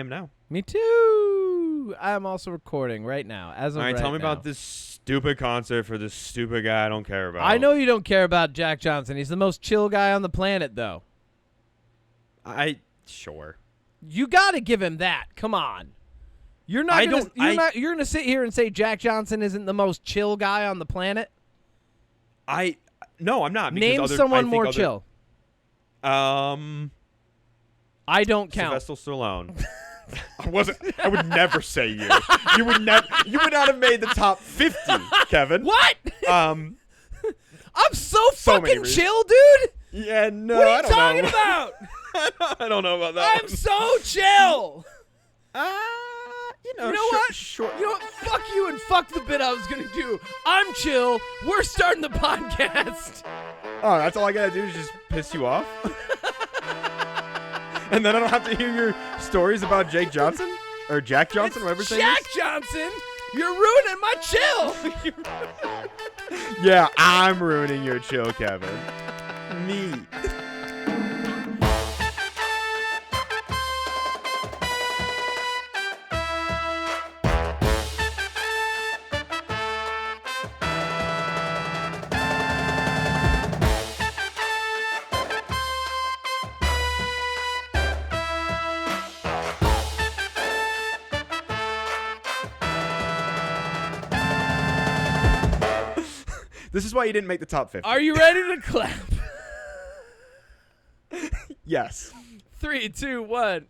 am now. Me too. I'm also recording right now. As of All right, right tell me now. about this stupid concert for this stupid guy I don't care about. I know you don't care about Jack Johnson. He's the most chill guy on the planet, though. Sure. You got to give him that. Come on. You're not. You're gonna sit here and say Jack Johnson isn't the most chill guy on the planet. No, I'm not. Name someone more chill. I don't count. Sylvester Stallone. I would never say you. You would not have made the top 50, Kevin. What? I'm so fucking reasons. chill, dude. Yeah, no. What are you talking about? I don't know about that. I'm so chill. You know what? Sure. You know what? Fuck you and fuck the bit I was gonna do. I'm chill. We're starting the podcast. Oh, that's all I gotta do is just piss you off? And then I don't have to hear your stories about Jake Johnson? Or Jack Johnson, whatever his name is? Jack Johnson? You're ruining my chill. Yeah, I'm ruining your chill, Kevin. Me. This is why you didn't make the top 50. Are you ready to clap? Yes. 3, 2, 1.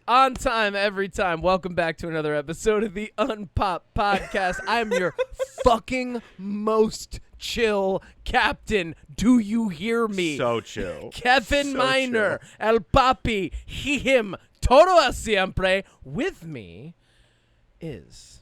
On time, every time. Welcome back to another episode of the UnPop podcast. I'm your fucking most chill captain. Do you hear me? So chill. Kevin So Miner, chill. El Papi, he, him, todo el siempre. With me is...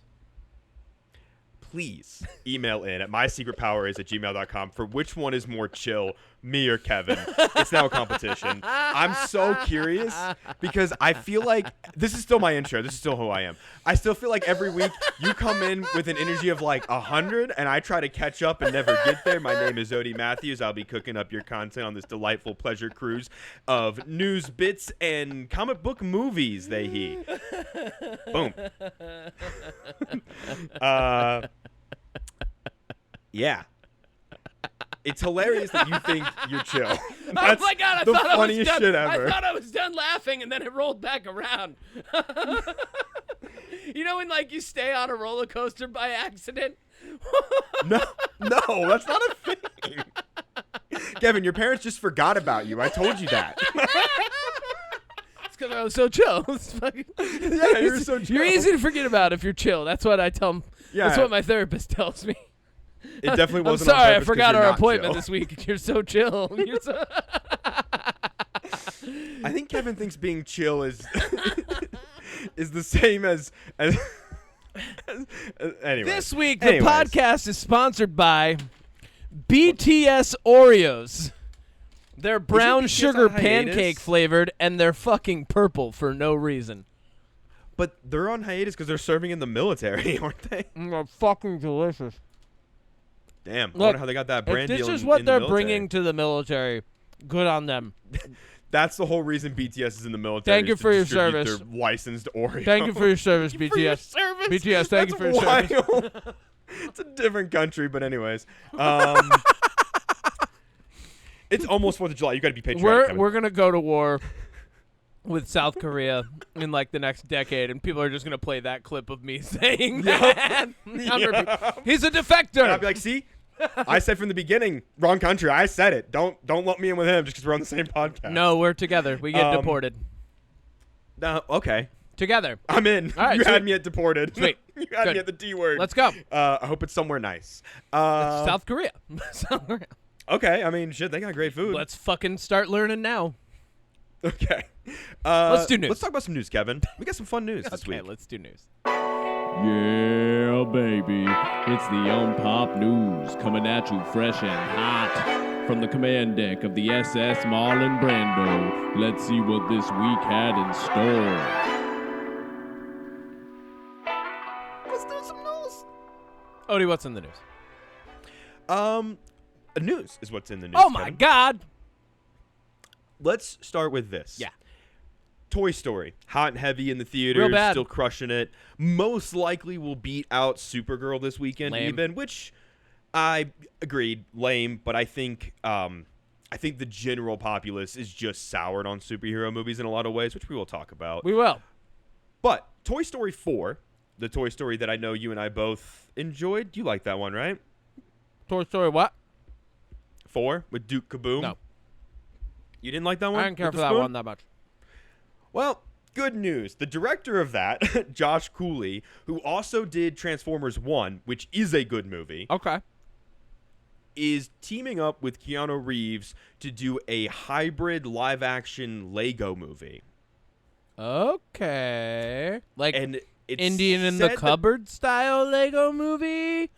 Please email in at mysecretpoweris@gmail.com for which one is more chill, me or Kevin. It's now a competition. I'm so curious because I feel like this is still my intro. This is still who I am. I still feel like every week you come in with an energy of like 100 and I try to catch up and never get there. My name is Odie Matthews. I'll be cooking up your content on this delightful pleasure cruise of news bits and comic book movies, they he. Boom. Yeah. It's hilarious that you think you're chill. That's oh my God, the funniest shit ever. I thought I was done laughing, and then it rolled back around. You know when, like, you stay on a roller coaster by accident? No, that's not a thing. Kevin, your parents just forgot about you. I told you that. It's because I was so chill. Yeah, you're so chill. You're easy to forget about if you're chill. That's what I tell them. Yeah. That's what my therapist tells me. It definitely wasn't. I'm sorry, on I purpose 'cause forgot you're our not appointment chill. this week. You're so chill. You're so I think Kevin thinks being chill is the same as anyway. This week, the podcast is sponsored by BTS Oreos. They're brown BTS sugar on hiatus? pancake flavored, and they're fucking purple for no reason. But they're on hiatus because they're serving in the military, aren't they? They're fucking delicious. Damn, I Look, wonder how they got that brand if deal. this is in what the they're military. bringing to the military, good on them. That's the whole reason BTS is in the military. Thank you is to for your distribute service. Their licensed Oreo. Thank you for your service, Thank you for your BTS. service. BTS, thank you for your That's service. wild. It's a different country, but anyways. It's almost 4th of July. You got to be patriotic. Kevin. We're gonna go to war with South Korea in like the next decade, and people are just gonna play that clip of me saying that. He's a defector. And I'll be like, see, I said from the beginning, wrong country. I said it. Don't lump me in with him just because we're on the same podcast. No, we're together. We get deported. No, okay. Together. I'm in. All right, you sweet. had me at deported. Sweet. You had Good. me at the D word. Let's go. I hope it's somewhere nice. South Korea. South Korea. Okay, I mean, shit, they got great food. Let's fucking start learning now. Okay. Let's do news. Let's talk about some news, Kevin. We got some fun news this week. Okay, let's do news. Yeah, baby. It's the UnPop News coming at you fresh and hot from the command deck of the SS Marlon Brando. Let's see what this week had in store. Let's do some news. Odie, what's in the news? News is what's in the news. Oh, my Kevin. God. Let's start with this. Yeah. Toy Story, hot and heavy in the theaters, Real bad. still crushing it. Most likely will beat out Supergirl this weekend, Lame. even, which I agreed, lame. But I think the general populace is just soured on superhero movies in a lot of ways, which we will talk about. We will. But Toy Story 4, the Toy Story that I know you and I both enjoyed, you like that one, right? Toy Story what? 4 with Duke Kaboom. No. You didn't like that one? I didn't care with for the that spoon? one that much. Well, good news. The director of that, Josh Cooley, who also did Transformers 1, which is a good movie, Okay. is teaming up with Keanu Reeves to do a hybrid live-action Lego movie. Okay. Like And it's Indian in the said that Cupboard style Lego movie?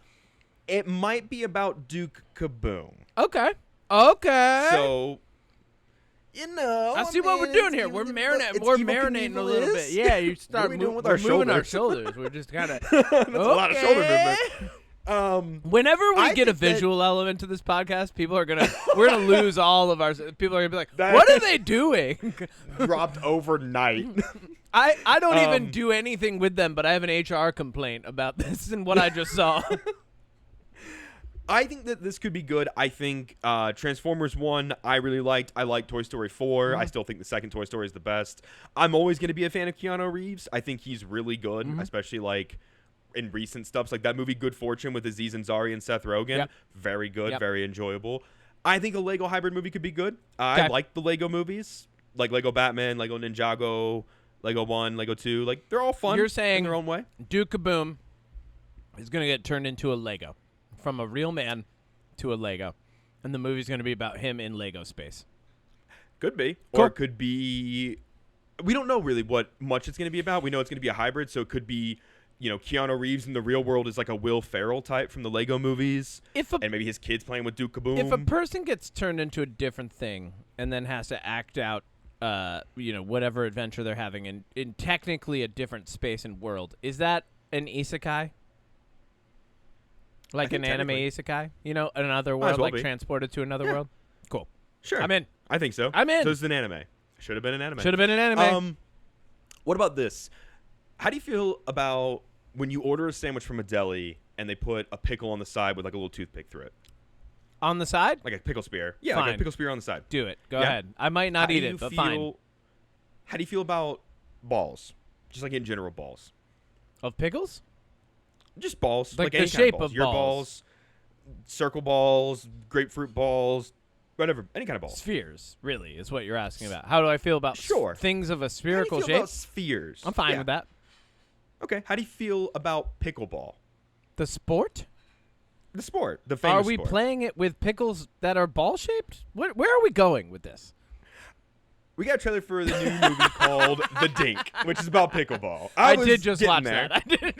it might be about Duke Kaboom. Okay. Okay. So, you know, I see what we're doing here. We're marinating. We're marinating a little bit. Yeah, you start What are we doing with we're our moving our shoulders? shoulders. We're just kind of. That's a lot of shoulder movement. Whenever we I get a think that- visual element to this podcast, we're gonna lose all of our. People are gonna be like, That- "What are they doing?" Dropped overnight. I don't even do anything with them, but I have an HR complaint about this and what I just saw. I think that this could be good. I think Transformers 1 I really liked. I like Toy Story 4. I still think the second Toy Story is the best. I'm always going to be a fan of Keanu Reeves. I think he's really good, especially like in recent stuff. Like that movie Good Fortune with Aziz Ansari and Seth Rogen. Yep. Very good, Yep. very enjoyable. I think a Lego hybrid movie could be good. I Okay. like the Lego movies, like Lego Batman, Lego Ninjago, Lego 1, Lego 2. Like they're all fun You're saying in their own way. Duke Kaboom is gonna get turned into a Lego, from a real man to a Lego, and the movie's gonna be about him in Lego space. Could be. Cool. Or it could be. We don't know really what much it's going to be about. We know it's going to be a hybrid, so it could be, Keanu Reeves in the real world is like a Will Ferrell type from the Lego movies, If a and maybe his kids playing with Duke Kaboom. if a person gets turned into a different thing and then has to act out, whatever adventure they're having in technically a different space and world, is that an isekai? Like an think anime technically. isekai? Another Might as world, well like be. transported to another world? Cool. Sure, I'm in. I think so. I'm in. So it's an anime. Should have been an anime. Should have been an anime. What about this? How do you feel about when you order a sandwich from a deli and they put a pickle on the side with like a little toothpick through it, On the side? like a pickle spear? Yeah, like Fine. a pickle spear on the side. Do it. Go Yeah. ahead. I might not How eat do it, you but feel- fine. How do you feel about balls? Just like in general balls. Of pickles? Just balls, Like the any kind shape of balls. of Your balls. circle balls, grapefruit balls, whatever, any kind of balls. Spheres, really, is what you're asking about. How do I feel about Sure. things of a How spherical do you feel shape? about spheres? I'm fine Yeah. with that. Okay. How do you feel about pickleball? The sport? The sport, the famous Are we sport. playing it with pickles that are ball shaped? Where are we going with this? We got a trailer for the new movie called The Dink, which is about pickleball. I was did just getting watch there. that. I did.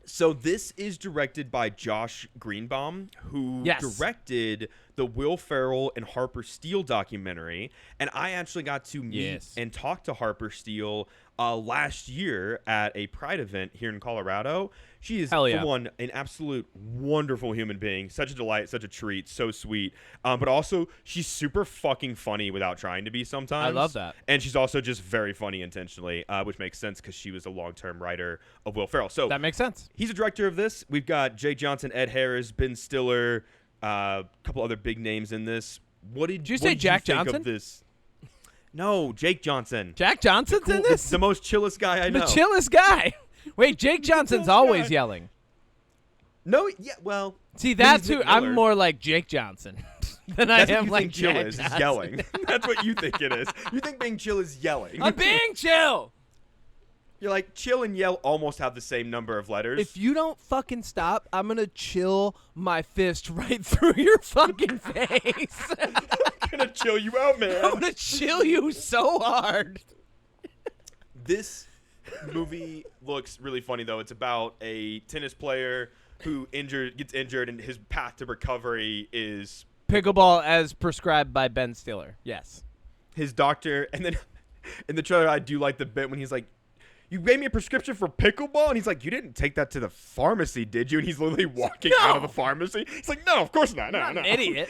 So this is directed by Josh Greenbaum, who Yes. directed the Will Ferrell and Harper Steele documentary. And I actually got to meet Yes. and talk to Harper Steele last year at a Pride event here in Colorado. She is, Hell yeah. for one, an absolute wonderful human being. Such a delight, such a treat, so sweet. But also, she's super fucking funny without trying to be sometimes. I love that. And she's also just very funny intentionally, which makes sense because she was a long-term writer of Will Ferrell. So That makes sense. he's a director of this. We've got Jake Johnson, Ed Harris, Ben Stiller, a couple other big names in this. Did you say Jack think Johnson? Of this? No, Jake Johnson. Jack Johnson's in this? The most chillest guy I know. The chillest guy. Wait, Jake Johnson's chillest always guy. yelling. No, yeah, well. See, but he's that's who Nick I'm Miller. more like Jake Johnson than I That's what am you like think chill Jack is Johnson. yelling. That's what you think it is. You think being chill is yelling. I'm being chill. You're like, chill and yell almost have the same number of letters. If you don't fucking stop, I'm gonna chill my fist right through your fucking face. I'm gonna chill you out, man. I'm gonna chill you so hard. This movie looks really funny, though. It's about a tennis player who gets injured, and his path to recovery is Pickleball as prescribed by Ben Stiller. Yes. his doctor. And then in the trailer, I do like the bit when he's like, "You gave me a prescription for pickleball?" And he's like, "You didn't take that to the pharmacy, did you?" And he's literally walking out of the pharmacy. He's like, "No, of course not. No, I'm no." an idiot.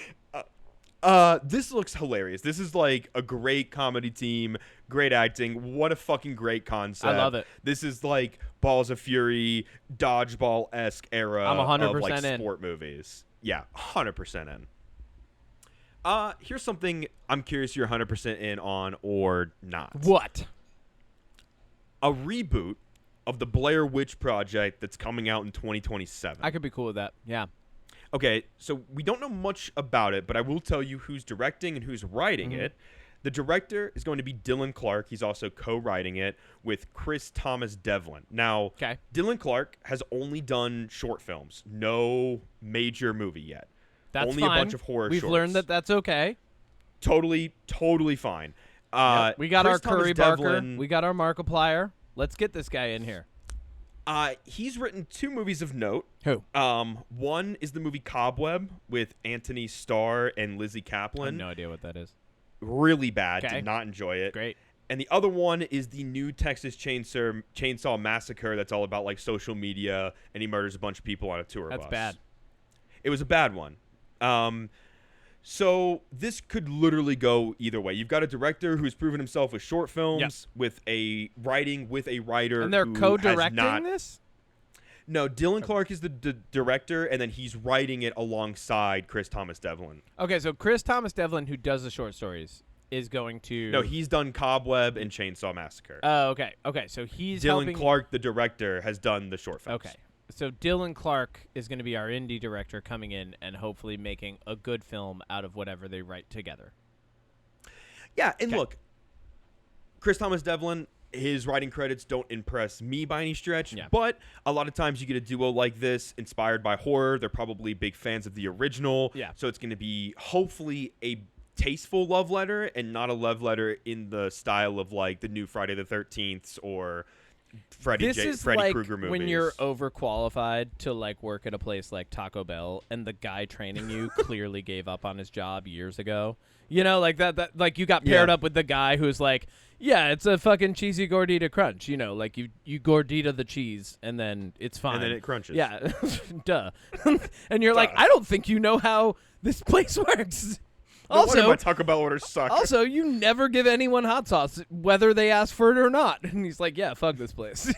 This looks hilarious. This is like a great comedy team, great acting. What a fucking great concept. I love it. This is like Balls of Fury, Dodgeball-esque era I'm 100% of like in. sport movies. Yeah, 100% in. Here's something I'm curious you're 100% in on or not. What? A reboot of the Blair Witch Project that's coming out in 2027. I could be cool with that. Yeah. Okay, so we don't know much about it, but I will tell you who's directing and who's writing it. The director is going to be Dylan Clark. He's also co-writing it with Chris Thomas Devlin. Now, Dylan Clark has only done short films, no major movie yet. That's only fine. A bunch of horror We've shorts. learned that that's okay. Totally fine. We got Chris our Curry Thomas Barker. Devlin, We got our Markiplier. Let's get this guy in here. He's written 2 movies of note. Who? One is the movie Cobweb with Anthony Starr and Lizzie I Kaplan. have no idea what that is. Really bad. Okay. Did not enjoy it. Great. And the other one is the new Texas Chainsaw Massacre that's all about like social media, and he murders a bunch of people on a tour bus. That's bad. It was a bad one. So this could literally go either way. You've got a director who's proven himself with short films, with a writer, And they're who co-directing has not, this? No, Dylan Clark is the director, and then he's writing it alongside Chris Thomas Devlin. Okay, so Chris Thomas Devlin, who does the short stories, is going to... No, he's done Cobweb and Chainsaw Massacre. Oh, okay. Okay, so he's Dylan helping... Clark, the director, has done the short films. Okay. So Dylan Clark is going to be our indie director coming in and hopefully making a good film out of whatever they write together. Yeah, and look, Chris Thomas Devlin, his writing credits don't impress me by any stretch, but a lot of times you get a duo like this inspired by horror. They're probably big fans of the original, so it's going to be hopefully a tasteful love letter and not a love letter in the style of like the new Friday the 13th or Freddy like Krueger movies. When you're overqualified to like work at a place like Taco Bell and the guy training you clearly gave up on his job years ago. You know, like that like you got paired up with the guy who's like, yeah, it's a fucking cheesy gordita crunch. You know, like you gordita the cheese and then it's fine. And then it crunches. Yeah. Duh. And you're like, I don't think you know how this place works. No wonder my Taco Bell orders suck. Also, you never give anyone hot sauce, whether they ask for it or not. And he's like, yeah, fuck this place.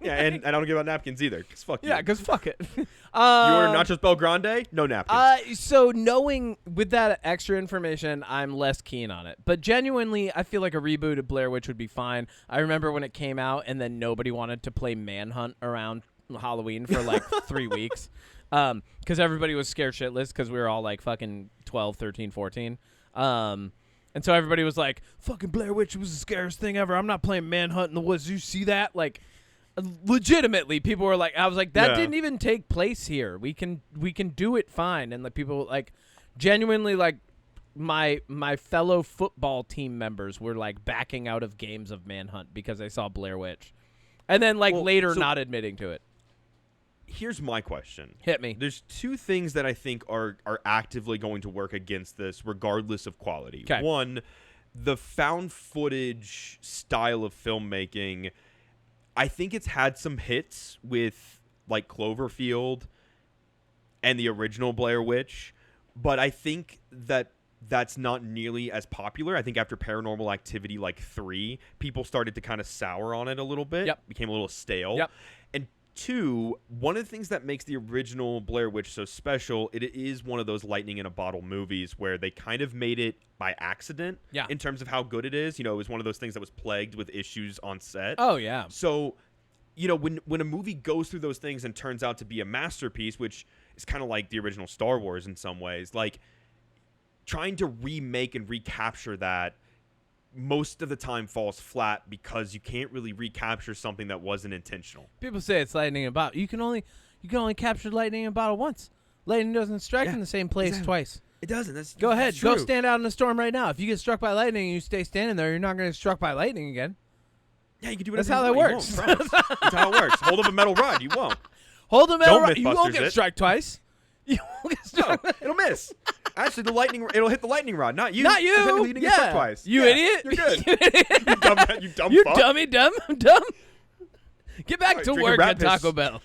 Yeah, and I don't give out napkins either, because fuck you. Yeah, because fuck it. You order nachos Bel Grande? No napkins. So knowing with that extra information, I'm less keen on it. But genuinely, I feel like a reboot of Blair Witch would be fine. I remember when it came out and then nobody wanted to play Manhunt around Halloween for like 3 weeks. Because everybody was scared shitless because we were all like fucking 12, 13, 14. And so everybody was like, fucking Blair Witch was the scariest thing ever. I'm not playing Manhunt in the woods. You see that? Like, legitimately, people were like, I was like, that didn't even take place here. We can do it fine. And like people like genuinely like my fellow football team members were like backing out of games of Manhunt because they saw Blair Witch. And then like later not admitting to it. Here's my question. Hit me. There's 2 things that I think are actively going to work against this regardless of quality. Okay. One, the found footage style of filmmaking, I think it's had some hits with like Cloverfield and the original Blair Witch, but I think that's not nearly as popular. I think after Paranormal Activity like 3, people started to kind of sour on it a little bit. Became a little stale. And 2, one of the things that makes the original Blair Witch so special, it is one of those lightning in a bottle movies where they kind of made it by accident in terms of how good it is. You know, it was one of those things that was plagued with issues on set. Oh, yeah. So, you know, when a movie goes through those things and turns out to be a masterpiece, which is kind of like the original Star Wars in some ways, like trying to remake and recapture that most of the time falls flat because you can't really recapture something that wasn't intentional. People say it's lightning in a bottle. You can only capture lightning in a bottle once. Lightning doesn't strike in the same place twice. It doesn't. Go ahead. That's Go true. stand out in a storm right now. If you get struck by lightning and you stay standing there, you're not going to get struck by lightning again. Yeah, you can do That's whatever how you that want. works. You won't, promise. That's how it works. Hold up a metal rod. You won't. Hold a metal rod. You Mythbusters won't get it. struck twice. You won't get struck. No, it'll miss. Actually, it'll hit the lightning rod, not you. Not you. Technically, you didn't get struck twice. You idiot. You're good. You idiot. you dumb You fuck. dummy dumb. Get back to Drink your work rat at piss. Taco Bell.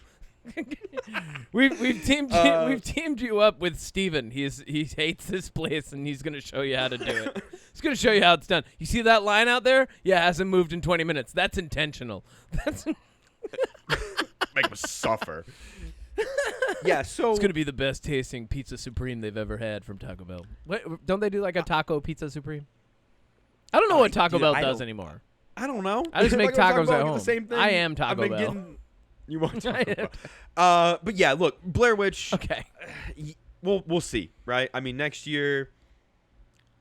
We've teamed you up with Steven. He hates this place, and he's gonna show you how to do it. He's gonna show you how it's done. You see that line out there? Yeah, it hasn't moved in 20 minutes. That's intentional. That's Make him suffer. Yeah, so it's gonna be the best tasting pizza supreme they've ever had from Taco Bell. Wait, don't they do like a taco pizza supreme? I don't know what Taco Bell does anymore. I don't know. I just make tacos at home. The same thing. I am Taco Bell. You want Taco Bell? But yeah, look, Blair Witch. Okay. We'll see, right? I mean, next year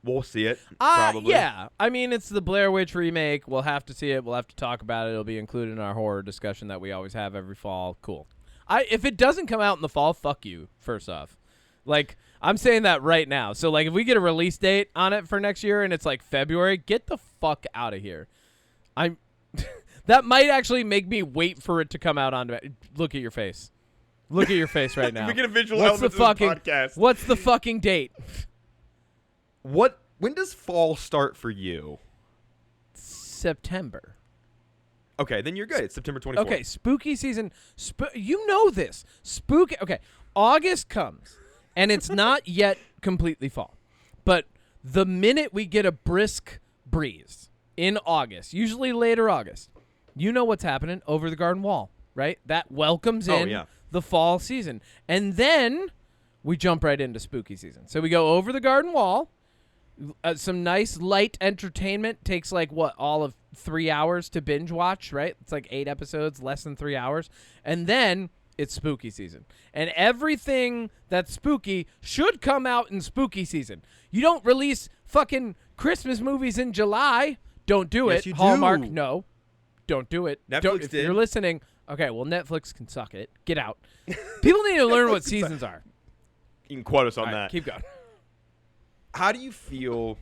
we'll see it. Probably. Yeah. I mean, it's the Blair Witch remake. We'll have to see it. We'll have to talk about it. It'll be included in our horror discussion that we always have every fall. Cool. If it doesn't come out in the fall, fuck you. First off, like I'm saying that right now. So like, if we get a release date on it for next year and it's like February, get the fuck out of here. That might actually make me wait for it to come out on. Look at your face. Look at your face right now. We get a visual What's element the fucking podcast. What's the fucking date? When does fall start for you? September. Okay, then you're good. It's September 24th. Okay, spooky season. You know this. Okay, August comes, and it's not yet completely fall. But the minute we get a brisk breeze in August, usually later August, you know what's happening over the garden wall, right? That welcomes in the fall season. And then we jump right into spooky season. So we go over the garden wall. Some nice light entertainment takes like all of 3 hours to binge watch, right? It's like 8 episodes, less than 3 hours. And then it's spooky season. And everything that's spooky should come out in spooky season. You don't release fucking Christmas movies in July. Don't do it. You Hallmark, do. no. Don't do it. Netflix if did. you're listening, okay, well, Netflix can suck it. Get out. People need to learn what seasons are. You can quote us on All right, that. keep going. How do you feel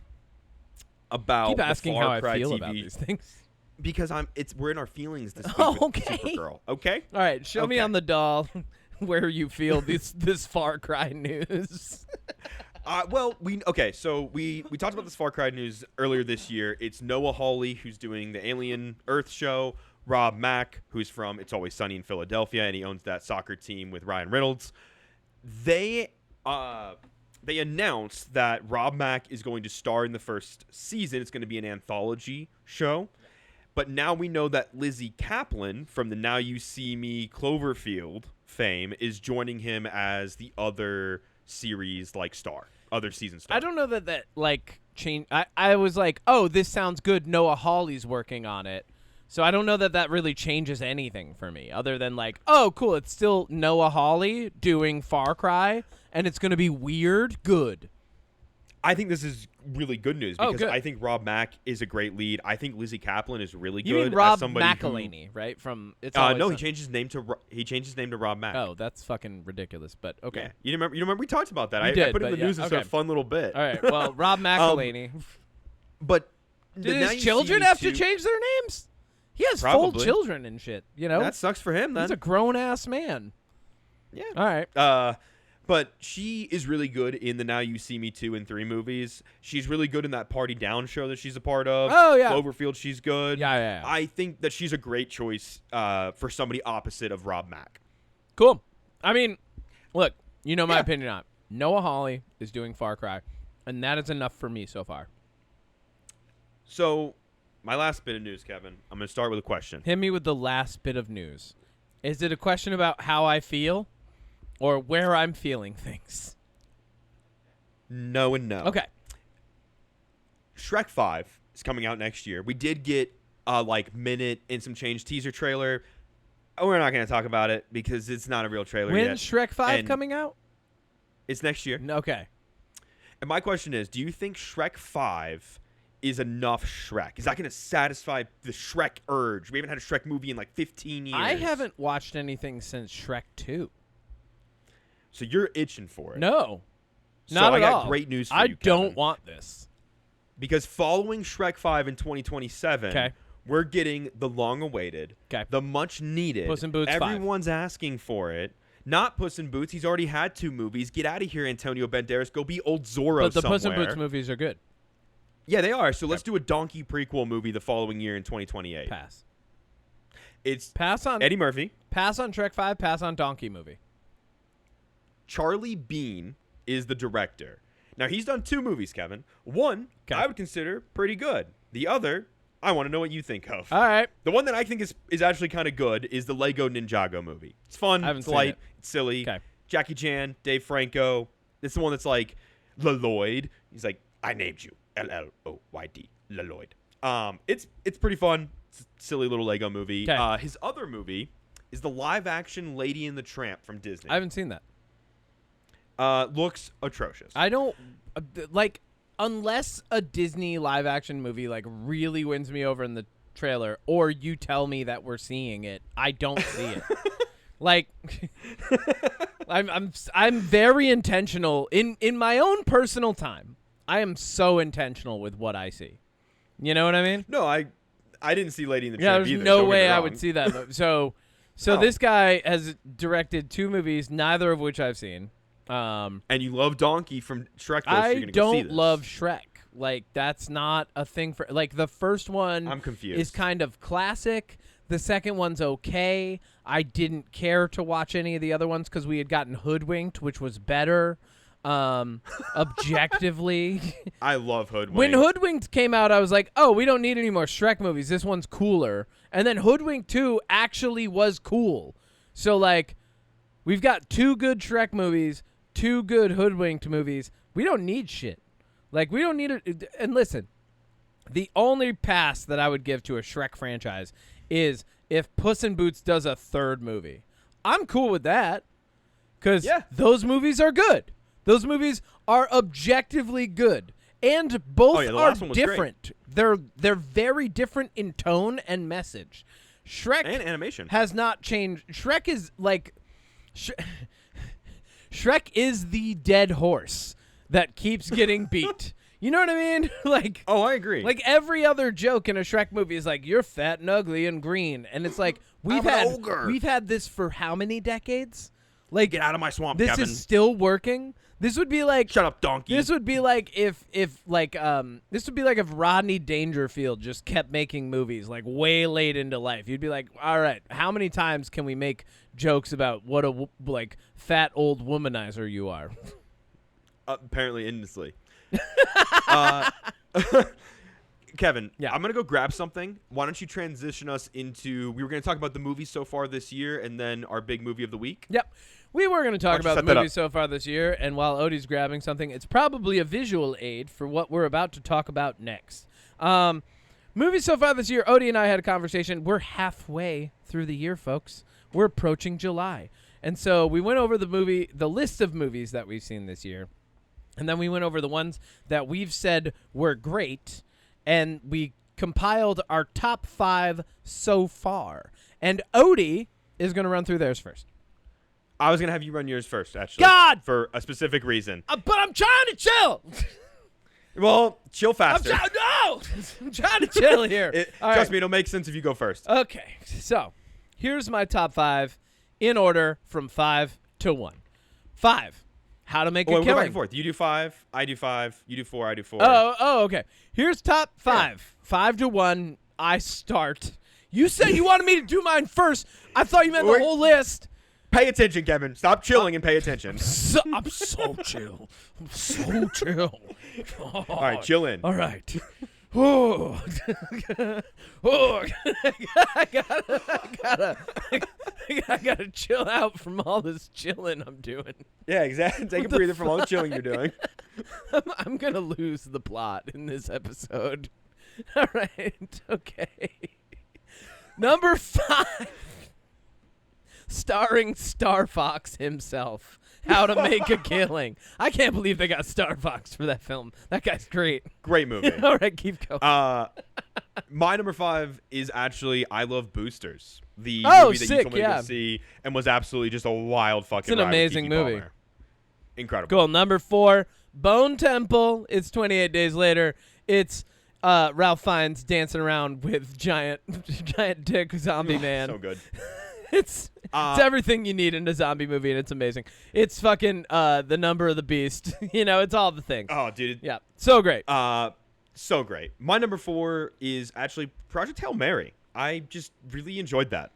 about Keep asking the how Far I Cry feel TV? about these things. Because we're in our feelings this week Oh, with okay. Supergirl. Okay. All right, show me Okay. on the doll where you feel this Far Cry news. So we talked about this Far Cry news earlier this year. It's Noah Hawley who's doing the Alien Earth show. Rob Mack, who's from It's Always Sunny in Philadelphia, and he owns that soccer team with Ryan Reynolds. They announced that Rob Mack is going to star in the first season. It's going to be an anthology show. But now we know that Lizzie Kaplan from the Now You See Me Cloverfield fame is joining him as the other series other season star. I don't know that like change. I was like, oh, this sounds good. Noah Hawley's working on it. So I don't know that really changes anything for me other than like, oh, cool. It's still Noah Hawley doing Far Cry and it's going to be weird. Good. I think this is really good news because good. I think Rob Mack is a great lead. I think Lizzie Kaplan is really good. You mean Rob as somebody McElhaney, right? From It's Always no, Sunny. he changed his name to Rob Mack. Oh, that's fucking ridiculous. But okay. Yeah. You remember we talked about that. You I did, put it in but the news as okay. a fun little bit. All right. Well, Rob McElhaney. But Did Now his You children See Me have to 2 change their names? He has full Probably. children and shit. You know, That sucks for him. Then he's a grown ass man. yeah. All right. But she is really good in the Now You See Me 2 and 3 movies. She's really good in that Party Down show that she's a part of. Oh, yeah. Cloverfield, she's good. Yeah. I think that she's a great choice for somebody opposite of Rob Mack. Cool. I mean, look, you know my Yeah. opinion on it. Noah Hawley is doing Far Cry, and that is enough for me so far. So, my last bit of news, Kevin. I'm going to start with a question. Hit me with the last bit of news. Is it a question about how I feel or where I'm feeling things? No and no. Okay. Shrek 5 is coming out next year. We did get minute and some change teaser trailer. We're not going to talk about it because it's not a real trailer yet. When's Shrek 5 And coming out? It's next year. Okay. And my question is, do you think Shrek 5 is enough Shrek? Is that going to satisfy the Shrek urge? We haven't had a Shrek movie in 15 years. I haven't watched anything since Shrek 2. So you're itching for it. No. So Not I at got all. great news for I you, don't Kevin. want this. Because following Shrek 5 in 2027, Okay. we're getting the long-awaited, 'Kay. the much-needed. Puss in Boots 5. Everyone's asking for it. Not Puss in Boots. He's already had 2 movies. Get out of here, Antonio Banderas. Go be old Zorro But the somewhere. Puss in Boots movies are good. Yeah, they are. So let's do a donkey prequel movie the following year in 2028. Pass. It's Pass on Eddie Murphy. Pass on Shrek 5, pass on Donkey movie. Charlie Bean is the director. Now, he's done 2 movies, Kevin. One, Okay. I would consider pretty good. The other, I want to know what you think of. All right. The one that I think is actually kind of good is the Lego Ninjago movie. It's fun. I haven't It's seen light. it. It's silly. Okay. Jackie Chan, Dave Franco. It's the one that's like Lloyd. He's like, I named you Lloyd. Lloyd. It's pretty fun. It's a silly little Lego movie. Okay. His other movie is the live-action Lady and the Tramp from Disney. I haven't seen that. Looks atrocious. I don't like unless a Disney live action movie like really wins me over in the trailer, or you tell me that we're seeing it. I don't see it. Like I'm very intentional in my own personal time. I am so intentional with what I see. You know what I mean? No, I didn't see Lady and the Yeah, Tramp there's either. no Don't get way me I wrong. would see that. So No. this guy has directed 2 movies, neither of which I've seen. And you love Donkey from Shrek, though, so I you're gonna go see don't this. love Shrek. Like, that's not a thing for like the first one. I'm confused. Is kind of classic. The second one's okay. I didn't care to watch any of the other ones because we had gotten hoodwinked, which was better. Objectively. I love Hoodwink. When Hoodwinked came out, I was like, oh, we don't need any more Shrek movies. This one's cooler. And then Hoodwinked 2 actually was cool. So, like, we've got 2 good Shrek movies, 2 good Hoodwinked movies. We don't need shit. Like, we don't need it. And listen, the only pass that I would give to a Shrek franchise is if Puss in Boots does a 3rd movie. I'm cool with that because those movies are good. Those movies are objectively good, and both the are last one was different. They're very different in tone and message. Shrek and animation has not changed. Shrek is like Shrek is the dead horse that keeps getting beat. You know what I mean? Like, Oh, I agree. like every other joke in a Shrek movie is like, you're fat and ugly and green, and it's like we've had this for how many decades? Like, Get out of my swamp, this Kevin. is still working. This would be like Shut up, Donkey. This would be like if Rodney Dangerfield just kept making movies like way late into life. You'd be like, all right, how many times can we make jokes about what a like fat old womanizer you are? Apparently, endlessly. Kevin, Yeah. I'm going to go grab something. Why don't you transition us into... We were going to talk about the movies so far this year and then our big movie of the week. Yep. We were going to talk Why don't you about set the that movies up? so far this year, and while Odie's grabbing something, it's probably a visual aid for what we're about to talk about next. Movies so far this year, Odie and I had a conversation. We're halfway through the year, folks. We're approaching July. And so we went over the list of movies that we've seen this year, and then we went over the ones that we've said were great, and we compiled our top 5 so far. And Odie is going to run through theirs first. I was going to have you run yours first, actually. God! For a specific reason. But I'm trying to chill. Well, chill faster. I'm trying to chill here. All Trust right. me, it'll make sense if you go first. Okay, so here's my top 5 in order from 5 to 1. 5. How to make a We'll go back killing. and forth. You do 5, I do 5, you do 4, I do 4. Oh, okay. Here's top 5. 5 to 1. I start. You said you wanted me to do mine first. I thought you meant the Wait. whole list. Pay attention, Kevin. Stop chilling and pay attention. I'm so chill. I'm so chill. All right, chill in. All right. Oh, I gotta chill out from all this chilling I'm doing. Yeah, exactly. Take a breather from all the chilling you're doing. I'm gonna lose the plot in this episode. All right, okay. Number 5, starring Star Fox himself. How to Make a Killing. I can't believe they got Star Fox for that film. That guy's great. Great movie. All right, keep going. My number 5 is actually I Love Boosters. The Oh, movie that you sick, told me yeah. to see and was absolutely just a wild fucking It's an ride with amazing Keke movie. Palmer. Incredible. Cool. Number 4, Bone Temple. It's 28 Days Later. It's Ralph Fiennes dancing around with giant dick zombie man. So good. It's everything you need in a zombie movie, and it's amazing. It's fucking The Number of the Beast. It's all the things. Oh, dude. Yeah, so great. So great. My number 4 is actually Project Hail Mary. I just really enjoyed that.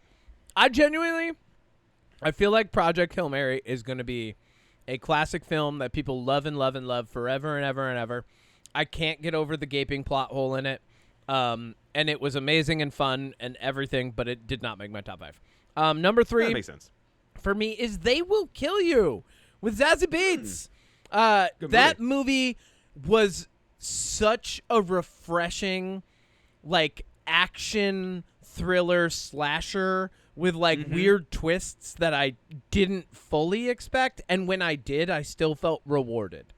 I feel like Project Hail Mary is going to be a classic film that people love and love and love forever and ever and ever. I can't get over the gaping plot hole in it. And it was amazing and fun and everything, but it did not make my top 5. Number 3 That makes sense. for me is They Will Kill You with Zazie Beetz. That movie was such a refreshing, like, action thriller slasher with like weird twists that I didn't fully expect, and when I did, I still felt rewarded.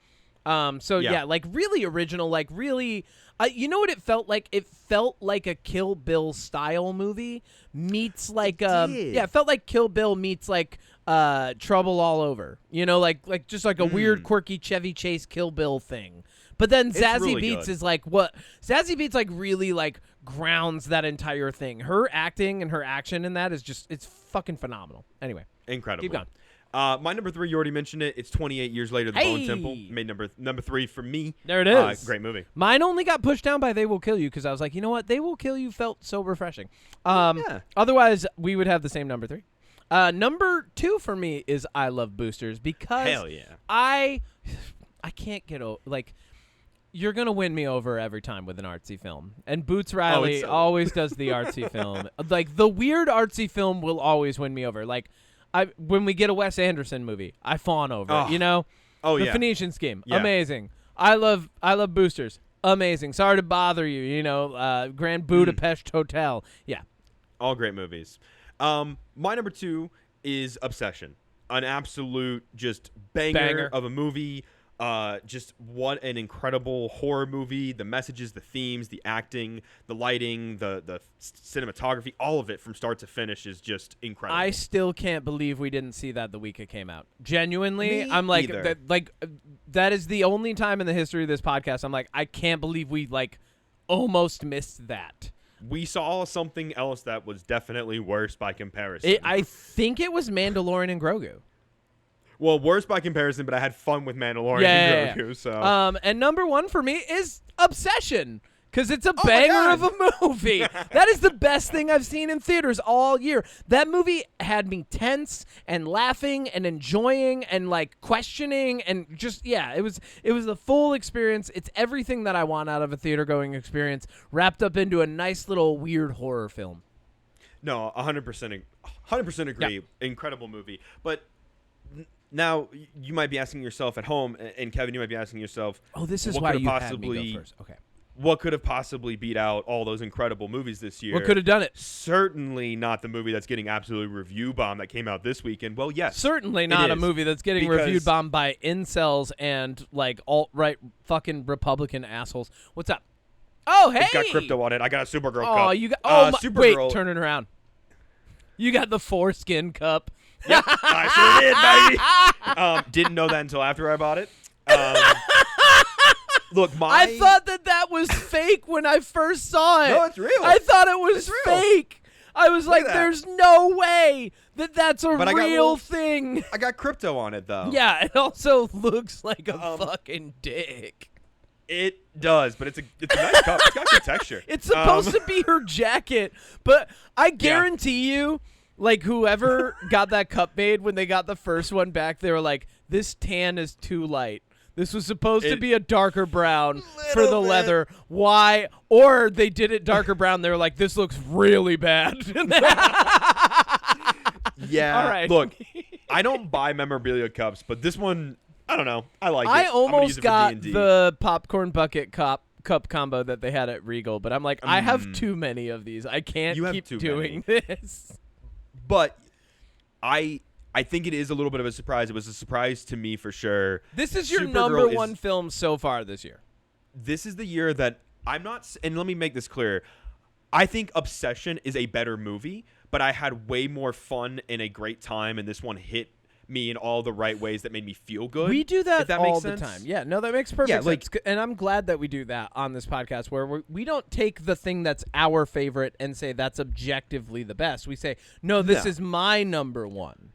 Yeah, like really original, like really, you know what it felt like? It felt like a Kill Bill style movie meets like it felt like Kill Bill meets like Trouble All Over. You know, like just like a weird quirky Chevy Chase Kill Bill thing. But then Zazie really Beetz good. is like what Zazie Beetz like really like grounds that entire thing. Her acting and her action in that is just it's fucking phenomenal. Anyway, Incredible. keep going. My number 3, you already mentioned it. It's 28 Years Later, The Bone Temple. Made number 3 for me. There it is. Great movie. Mine only got pushed down by They Will Kill You because I was like, you know what? They Will Kill You felt so refreshing. Otherwise, we would have the same number 3. Number 2 for me is I Love Boosters because Hell yeah. I can't get over, like, you're going to win me over every time with an artsy film. And Boots Riley always does the artsy film. Like, the weird artsy film will always win me over. Like, when we get a Wes Anderson movie, I fawn over it, you know? The Phoenician Scheme, amazing. I love Boosters, amazing. Sorry to Bother You, you know, Grand Budapest Hotel. Yeah. All great movies. My number 2 is Obsession. An absolute just banger of a movie. Just what an incredible horror movie. The messages, the themes, the acting, the lighting, the cinematography, all of it from start to finish is just incredible. I still can't believe we didn't see that the week it came out. Genuinely, I'm like, that is the only time in the history of this podcast I'm like, I can't believe we like almost missed that. We saw something else that was definitely worse by comparison. I think it was Mandalorian and Grogu. Well, worse by comparison, but I had fun with Mandalorian and Grogu. So. And number 1 for me is Obsession, because it's a banger of a movie. That is the best thing I've seen in theaters all year. That movie had me tense and laughing and enjoying and like questioning and just it was the full experience. It's everything that I want out of a theater going experience wrapped up into a nice little weird horror film. No, 100% agree. Yep. Incredible movie, but. Now, you might be asking yourself at home, and Kevin, you might be asking yourself, oh, this is why you had me go first. Okay. What could have possibly beat out all those incredible movies this year? What could have done it? Certainly not the movie that's getting absolutely review bombed that came out this weekend. Well, yes. Certainly not a movie that's getting reviewed bombed by incels and, like, alt-right fucking Republican assholes. What's up? Oh, hey! It's got crypto on it. I got a Supergirl cup. Oh, you got Supergirl. Wait, turn it around. You got the foreskin cup. Yep, I sure did, baby. Didn't know that until after I bought it. Look, I thought that was fake when I first saw it. No, it's real. I thought it was fake. I was like, there's no way that's a real thing. I got crypto on it, though. Yeah, it also looks like a fucking dick. It does, but it's a nice cup. It's got good texture. It's supposed to be her jacket, but I guarantee you, like, whoever got that cup made, when they got the first one back, they were like, this tan is too light. This was supposed to be a darker brown for the leather. Why? Or they did it darker brown. They were like, this looks really bad. Yeah. All right. Look, I don't buy memorabilia cups, but this one, I don't know. I like it. I almost got the popcorn bucket cup combo that they had at Regal, but I'm like, I have too many of these. I can't keep doing this. But I think it is a little bit of a surprise. It was a surprise to me for sure. This is your number 1 film so far this year. This is the year that I'm not, and let me make this clear. I think Obsession is a better movie, but I had way more fun and a great time, and this one hit me in all the right ways that made me feel good. We do that all the time. Yeah, no, that makes perfect sense. And I'm glad that we do that on this podcast, where we don't take the thing that's our favorite and say that's objectively the best. We say, no, this is my number 1.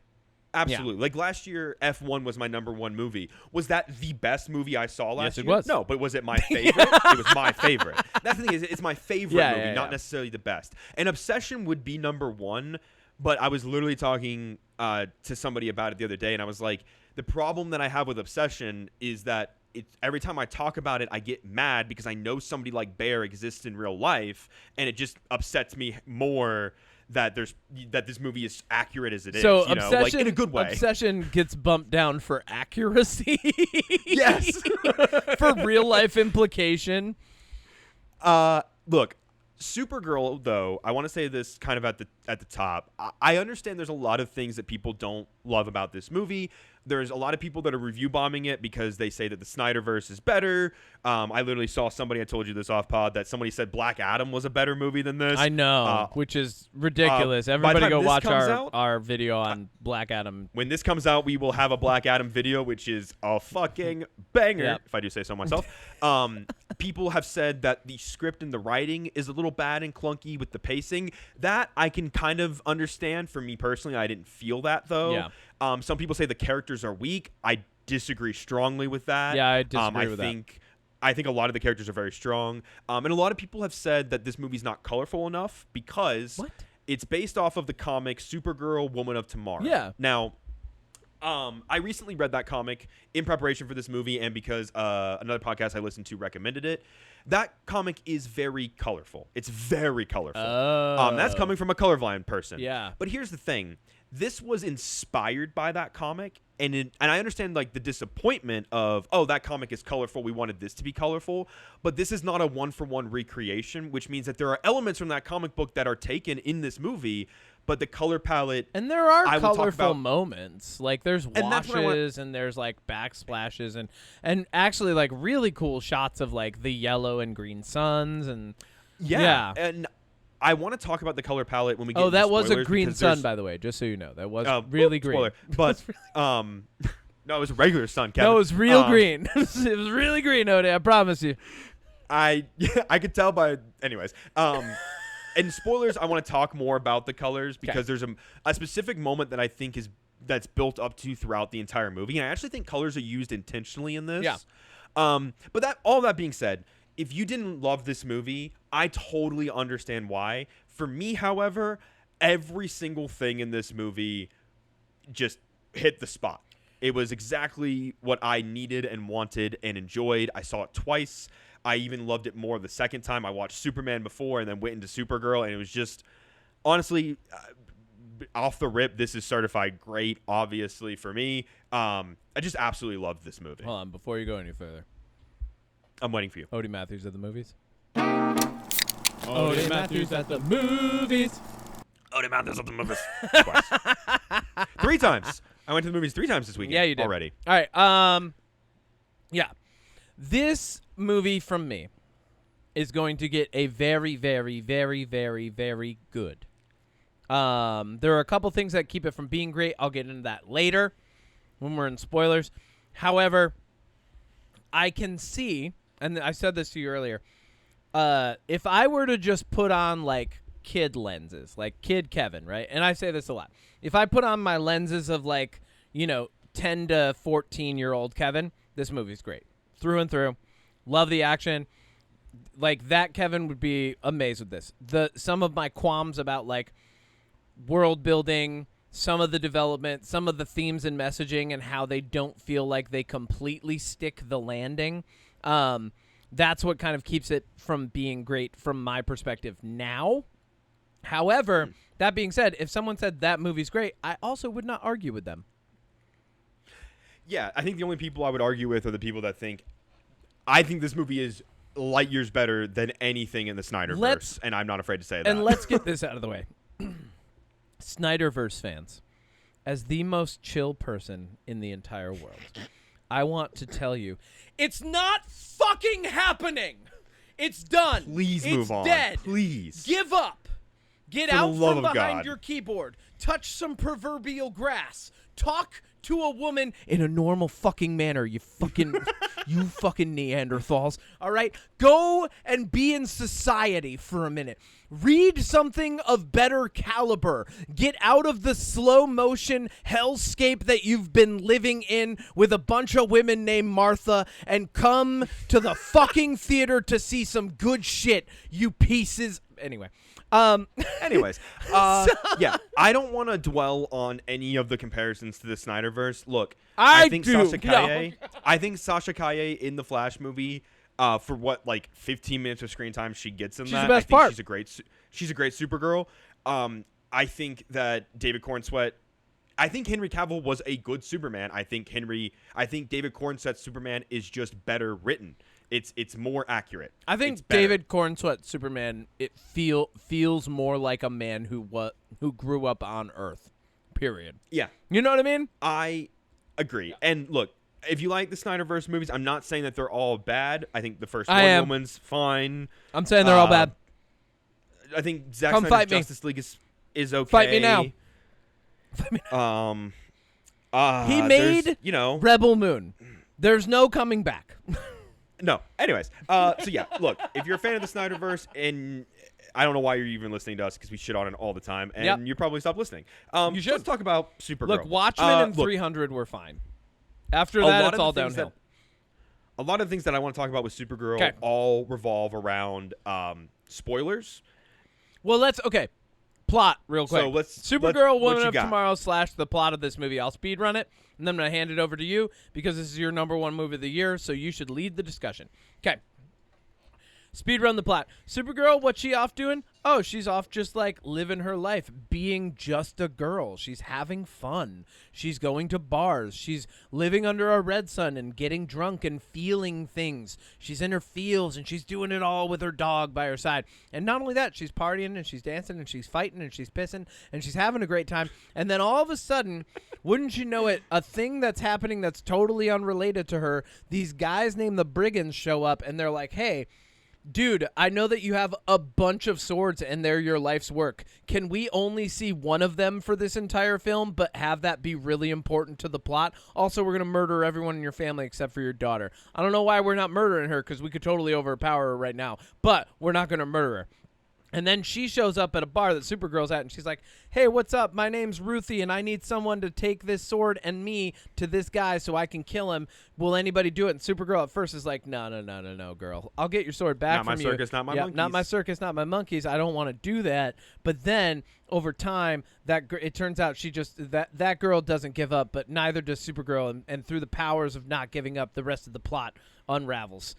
Absolutely. Yeah. Like last year, F1 was my number 1 movie. Was that the best movie I saw last year? Yes, it was. No, but was it my favorite? It was my favorite. That's the thing, is it's my favorite movie, not necessarily the best. And Obsession would be number 1, but I was literally talking to somebody about it the other day, and I was like, The problem that I have with Obsession is that every time I talk about it, I get mad because I know somebody like Bear exists in real life, and it just upsets me more that this movie is accurate as it is. So Obsession, like, in a good way. Obsession gets bumped down for accuracy. Yes. For real life implication. Look, Supergirl, though, I want to say this kind of at the top. I understand there's a lot of things that people don't love about this movie. There's a lot of people that are review bombing it because they say that the Snyderverse is better. I literally saw somebody, I told you this off pod, that somebody said Black Adam was a better movie than this. I know, which is ridiculous. Everybody go watch our video on Black Adam. When this comes out, we will have a Black Adam video, which is a fucking banger, if I do say so myself. People have said that the script and the writing is a little bad and clunky with the pacing. That I can kind of understand. For me personally, I didn't feel that, though. Yeah. Some people say the characters are weak. I disagree strongly with that. Yeah, I disagree with that. I think a lot of the characters are very strong. And a lot of people have said that this movie's not colorful enough because it's based off of the comic Supergirl, Woman of Tomorrow. Yeah. Now, I recently read that comic in preparation for this movie, and because another podcast I listened to recommended it. That comic is very colorful. It's very colorful. That's coming from a colorblind person. Yeah. But here's the thing. This was inspired by that comic, and I understand like the disappointment of, oh, that comic is colorful, we wanted this to be colorful, but this is not a one-for-one recreation, which means that there are elements from that comic book that are taken in this movie, but the color palette, and there are colorful moments. Like there's washes and there's like backsplashes and actually like really cool shots of like the yellow and green suns and yeah. And I want to talk about the color palette when we get into that was a spoilers, green sun, by the way, just so you know. That was really green. Spoiler. But no, it was a regular sun, Kevin. No, it was real green. It was really green, Odie, I promise you. I could tell by anyways. And spoilers, I want to talk more about the colors because there's a specific moment that I think that's built up to throughout the entire movie, and I actually think colors are used intentionally in this. Yeah. But all that being said, if you didn't love this movie, I totally understand why. For me, however, every single thing in this movie just hit the spot. It was exactly what I needed and wanted and enjoyed. I saw it twice. I even loved it more the second time. I watched Superman before and then went into Supergirl, and it was just, honestly, off the rip, this is certified great, obviously, for me. I just absolutely loved this movie. Hold on, before you go any further. I'm waiting for you. Odie Matthews at the movies. Odie Matthews at the movies. Odie Matthews at the movies. Twice. 3 times. I went to the movies 3 times this weekend. Yeah, you did. Already. All right. Yeah. This movie from me is going to get a very, very, very, very, very good. There are a couple things that keep it from being great. I'll get into that later when we're in spoilers. However, I can see, and I said this to you earlier, if I were to just put on like kid lenses, like kid Kevin, right? And I say this a lot. If I put on my lenses of like, 10 to 14-year-old Kevin, this movie's great. Through and through. Love the action. Like that Kevin would be amazed with this. Some of my qualms about like world building, some of the development, some of the themes and messaging and how they don't feel like they completely stick the landing. That's what kind of keeps it from being great from my perspective now. However, that being said, if someone said that movie's great, I also would not argue with them. Yeah, I think the only people I would argue with are the people that think, I think this movie is light years better than anything in the Snyderverse, and I'm not afraid to say that. And let's get this out of the way. Snyderverse fans, as the most chill person in the entire world, I want to tell you, it's not fucking happening. It's done. Please move on. It's dead. Please. Give up. Get For out the love from of behind God. your keyboard. Touch some proverbial grass. Talk to a woman in a normal fucking manner, you fucking Neanderthals. All right? Go and be in society for a minute. Read something of better caliber. Get out of the slow motion hellscape that you've been living in with a bunch of women named Martha and come to the fucking theater to see some good shit, you pieces anyway. Anyways, yeah, I don't want to dwell on any of the comparisons to the Snyderverse. Look, I think do. Sasha Calle, I think Sasha Calle in the Flash movie, for what, like 15 minutes of screen time she gets in She's that, the best I think part. she's a great Supergirl. I think that David Cornsweet. I think Henry Cavill was a good Superman. I think David Cornsweet's Superman is just better written. It's more accurate. I think David Cornsweet Superman feels more like a man who grew up on Earth. Period. Yeah. You know what I mean? I agree. And look, if you like the Snyderverse movies, I'm not saying that they're all bad. I think the first Wonder Woman's fine. I'm saying they're all bad. I think Zack Come Snyder's fight me. Justice League is okay. Fight me now. He made Rebel Moon. There's no coming back. No. Anyways, so yeah, look, if you're a fan of the Snyderverse, and I don't know why you're even listening to us because we shit on it all the time, and you probably stop listening. You should. Let's talk about Supergirl. Look, Watchmen and 300 were fine. After that, it's all downhill. A lot of the things that I want to talk about with Supergirl all revolve around spoilers. Well, plot real quick. So Supergirl Woman of Tomorrow / the plot of this movie. I'll speed run it, and then I'm going to hand it over to you because this is your #1 movie of the year, so you should lead the discussion. Okay. Speed run the plot. Supergirl, what's she off doing? Oh, she's off just like living her life, being just a girl. She's having fun. She's going to bars. She's living under a red sun and getting drunk and feeling things. She's in her feels and she's doing it all with her dog by her side. And not only that, she's partying and she's dancing and she's fighting and she's pissing and she's having a great time. And then all of a sudden, wouldn't you know it, a thing that's happening that's totally unrelated to her, these guys named the Brigands show up and they're like, hey, dude, I know that you have a bunch of swords and they're your life's work. Can we only see one of them for this entire film, but have that be really important to the plot? Also, we're going to murder everyone in your family except for your daughter. I don't know why we're not murdering her because we could totally overpower her right now, but we're not going to murder her. And then she shows up at a bar that Supergirl's at, and she's like, hey, what's up? My name's Ruthie, and I need someone to take this sword and me to this guy so I can kill him. Will anybody do it? And Supergirl at first is like, no, girl. I'll get your sword back from you. Not my circus, not my monkeys. Not my circus, not my monkeys. I don't want to do that. But then, over time, it turns out that girl doesn't give up, but neither does Supergirl. And through the powers of not giving up, the rest of the plot unravels.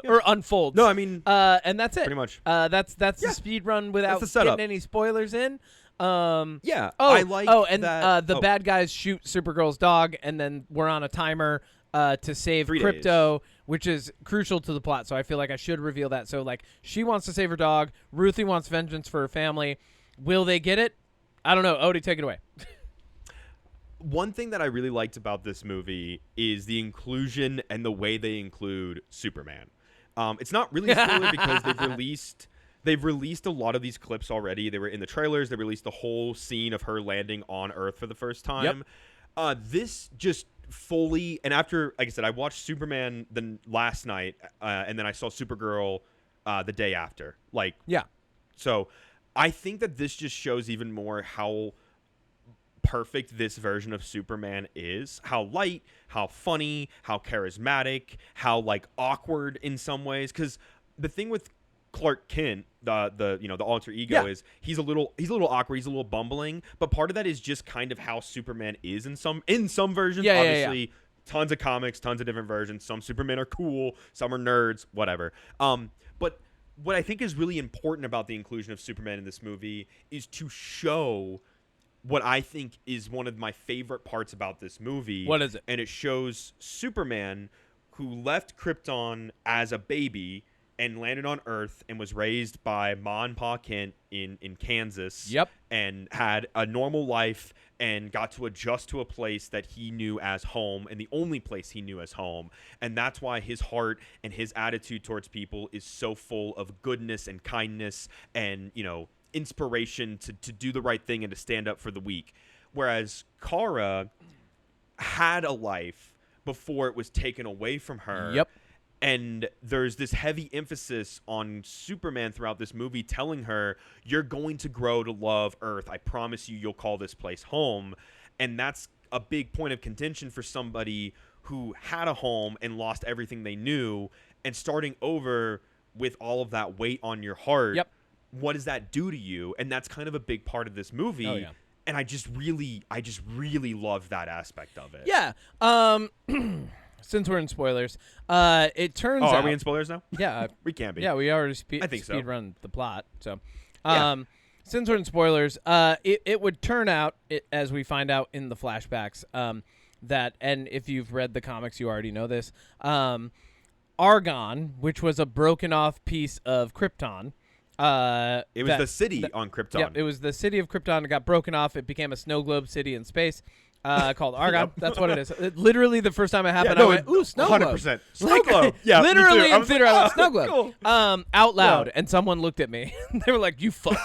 Or unfolds. No, I mean, and that's it. Pretty much. That's the speed run without getting any spoilers in. Yeah. I like that. The bad guys shoot Supergirl's dog, and then we're on a timer to save 3 Crypto, which is crucial to the plot. So I feel like I should reveal that. So like, she wants to save her dog. Ruthie wants vengeance for her family. Will they get it? I don't know. Odie, take it away. One thing that I really liked about this movie is the inclusion and the way they include Superman. It's not really a spoiler because they've released a lot of these clips already. They were in the trailers. They released the whole scene of her landing on Earth for the first time. Yep. This just fully, and after, like I said, I watched Superman last night, and then I saw Supergirl the day after. So I think that this just shows even more how perfect this version of Superman is, how light, how funny, how charismatic, how like awkward in some ways. Because the thing with Clark Kent, the alter ego, is he's a little awkward, he's a little bumbling, but part of that is just kind of how Superman is in some versions. Obviously, tons of comics, tons of different versions. Some Supermen are cool, some are nerds, whatever. But what I think is really important about the inclusion of Superman in this movie is to show what I think is one of my favorite parts about this movie. What is it? And it shows Superman, who left Krypton as a baby and landed on Earth and was raised by Ma and Pa Kent in Kansas. Yep. And had a normal life and got to adjust to a place that he knew as home, and the only place he knew as home. And that's why his heart and his attitude towards people is so full of goodness and kindness and, inspiration to do the right thing and to stand up for the weak. Whereas Kara had a life before it was taken away from her. Yep. And there's this heavy emphasis on Superman throughout this movie telling her, you're going to grow to love Earth. I promise you'll call this place home. And that's a big point of contention for somebody who had a home and lost everything they knew, and starting over with all of that weight on your heart, Yep. what does that do to you? And that's kind of a big part of this movie. Oh, yeah. And I just really love that aspect of it. Yeah. Since we're in spoilers, it turns out. Are we in spoilers now? Yeah. We can be. Yeah, we already I think so. speed run the plot. So, Yeah. since we're in spoilers, it would turn out, as we find out in the flashbacks, that, and if you've read the comics, you already know this, Argon, which was a broken off piece of Krypton. It was the city on Krypton. Yep, it was the city of Krypton. It got broken off. It became a snow globe city in space. Called Argon. Yep. That's what it is. Literally, the first time it happened, I went, "Ooh, snow globe!" 100%. Snow globe. Yeah, literally me too. in theater, I went, "Snow globe." Cool. Out loud, Yeah. and someone looked at me. They were like, "You fuck."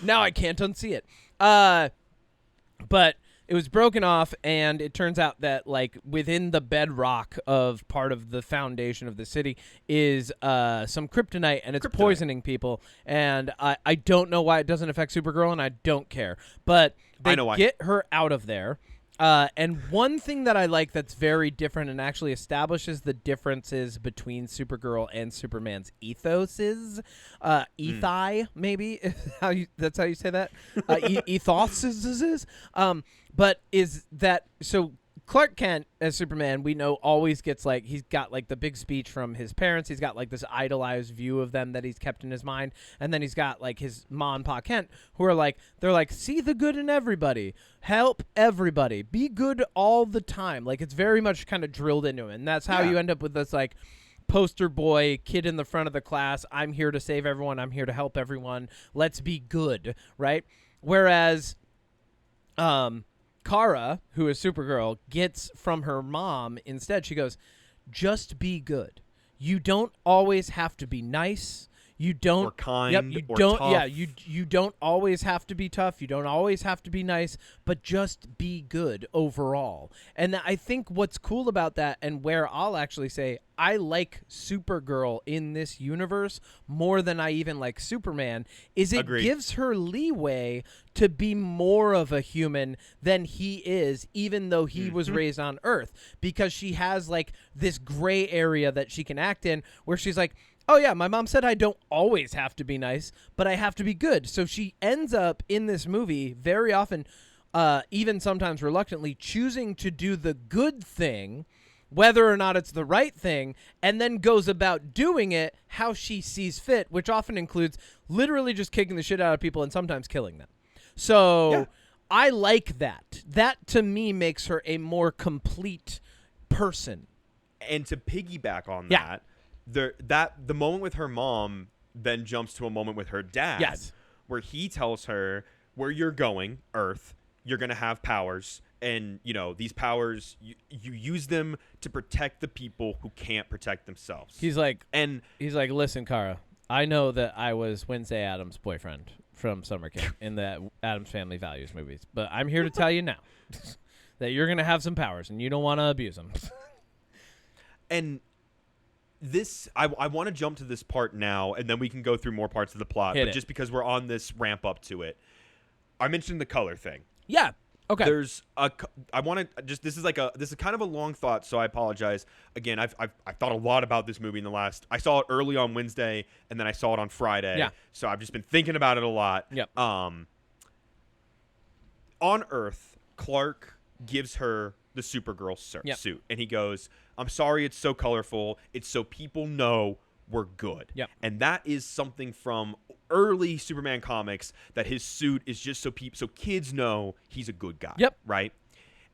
Now I can't unsee it. But it was broken off, and it turns out that, like, within the bedrock of part of the foundation of the city is some kryptonite, and it's poisoning people. And I don't know why it doesn't affect Supergirl, and I don't care. But they I know why. get her out of there. And one thing that I like that's very different and actually establishes the differences between Supergirl and Superman's ethoses, maybe that's how you say that, ethoses, but is that so? Clark Kent as Superman, we know, always gets, like, he's got, like, the big speech from his parents. He's got, like, this idolized view of them that he's kept in his mind. And then he's got, like, his Ma and Pa Kent, who are like, they're like, see the good in everybody. Help everybody. Be good all the time. Like, it's very much kind of drilled into him. And that's how you end up with this, like, poster boy, kid in the front of the class. I'm here to save everyone. I'm here to help everyone. Let's be good, right? Whereas, Kara, who is Supergirl, gets from her mom instead. She goes, just be good. You don't always have to be nice. You don't or kind. Yep, you or don't. tough. Yeah, you don't always have to be tough. You don't always have to be nice, but just be good overall. And I think what's cool about that, and where I'll actually say I like Supergirl in this universe more than I even like Superman, is it Agreed. gives her leeway to be more of a human than he is, even though he was raised on Earth, because she has, like, this gray area that she can act in where she's like, oh, yeah, my mom said I don't always have to be nice, but I have to be good. So she ends up in this movie very often, even sometimes reluctantly, choosing to do the good thing, whether or not it's the right thing, and then goes about doing it how she sees fit, which often includes literally just kicking the shit out of people and sometimes killing them. So I like that. That, to me, makes her a more complete person. And to piggyback on Yeah. the moment with her mom then jumps to a moment with her dad, Yes. where he tells her, where you're going, Earth, you're going to have powers, and, you know, these powers, you use them to protect the people who can't protect themselves. He's like, and listen, Kara, I know that I was Wednesday Addams' boyfriend from Summer Camp in the Addams Family Values movies, but I'm here to tell you now that you're going to have some powers, and you don't want to abuse them. and this, I want to jump to this part now, and then we can go through more parts of the plot. Hit but it. just because we're on this ramp up to it, I mentioned the color thing. Yeah. Okay. There's I want to just this is kind of a long thought, so I apologize. Again, I've thought a lot about this movie in the last. I saw it early on Wednesday, and then I saw it on Friday. Yeah. So I've just been thinking about it a lot. Yep. On Earth, Clark gives her the Supergirl suit, and he goes, "I'm sorry, it's so colorful. It's so people know we're good." Yep. And that is something from early Superman comics, that his suit is just so kids know he's a good guy. Yep. Right.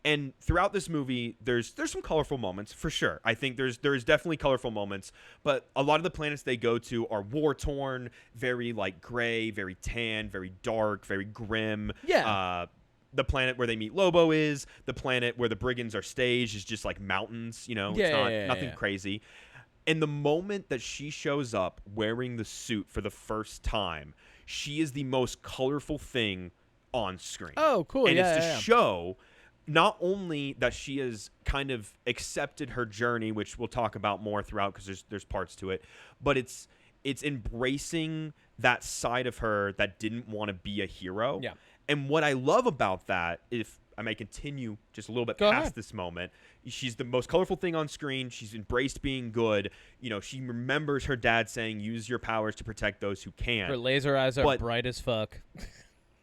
And throughout this movie, there's some colorful moments for sure. I think there is definitely colorful moments, but a lot of the planets they go to are war torn, very like gray, very tan, very dark, very grim. Yeah. The planet where they meet Lobo is the planet where the brigands are staged is just like mountains. You know, it's nothing crazy. And the moment that she shows up wearing the suit for the first time, she is the most colorful thing on screen. Oh, cool. And yeah, it's to show not only that she has kind of accepted her journey, which we'll talk about more throughout because there's parts to it, but it's embracing that side of her that didn't want to be a hero. Yeah. And what I love about that, if I may continue just a little bit Go past ahead. this moment, she's the most colorful thing on screen. She's embraced being good. You know, she remembers her dad saying, use your powers to protect those who can. Her laser eyes are But- bright as fuck.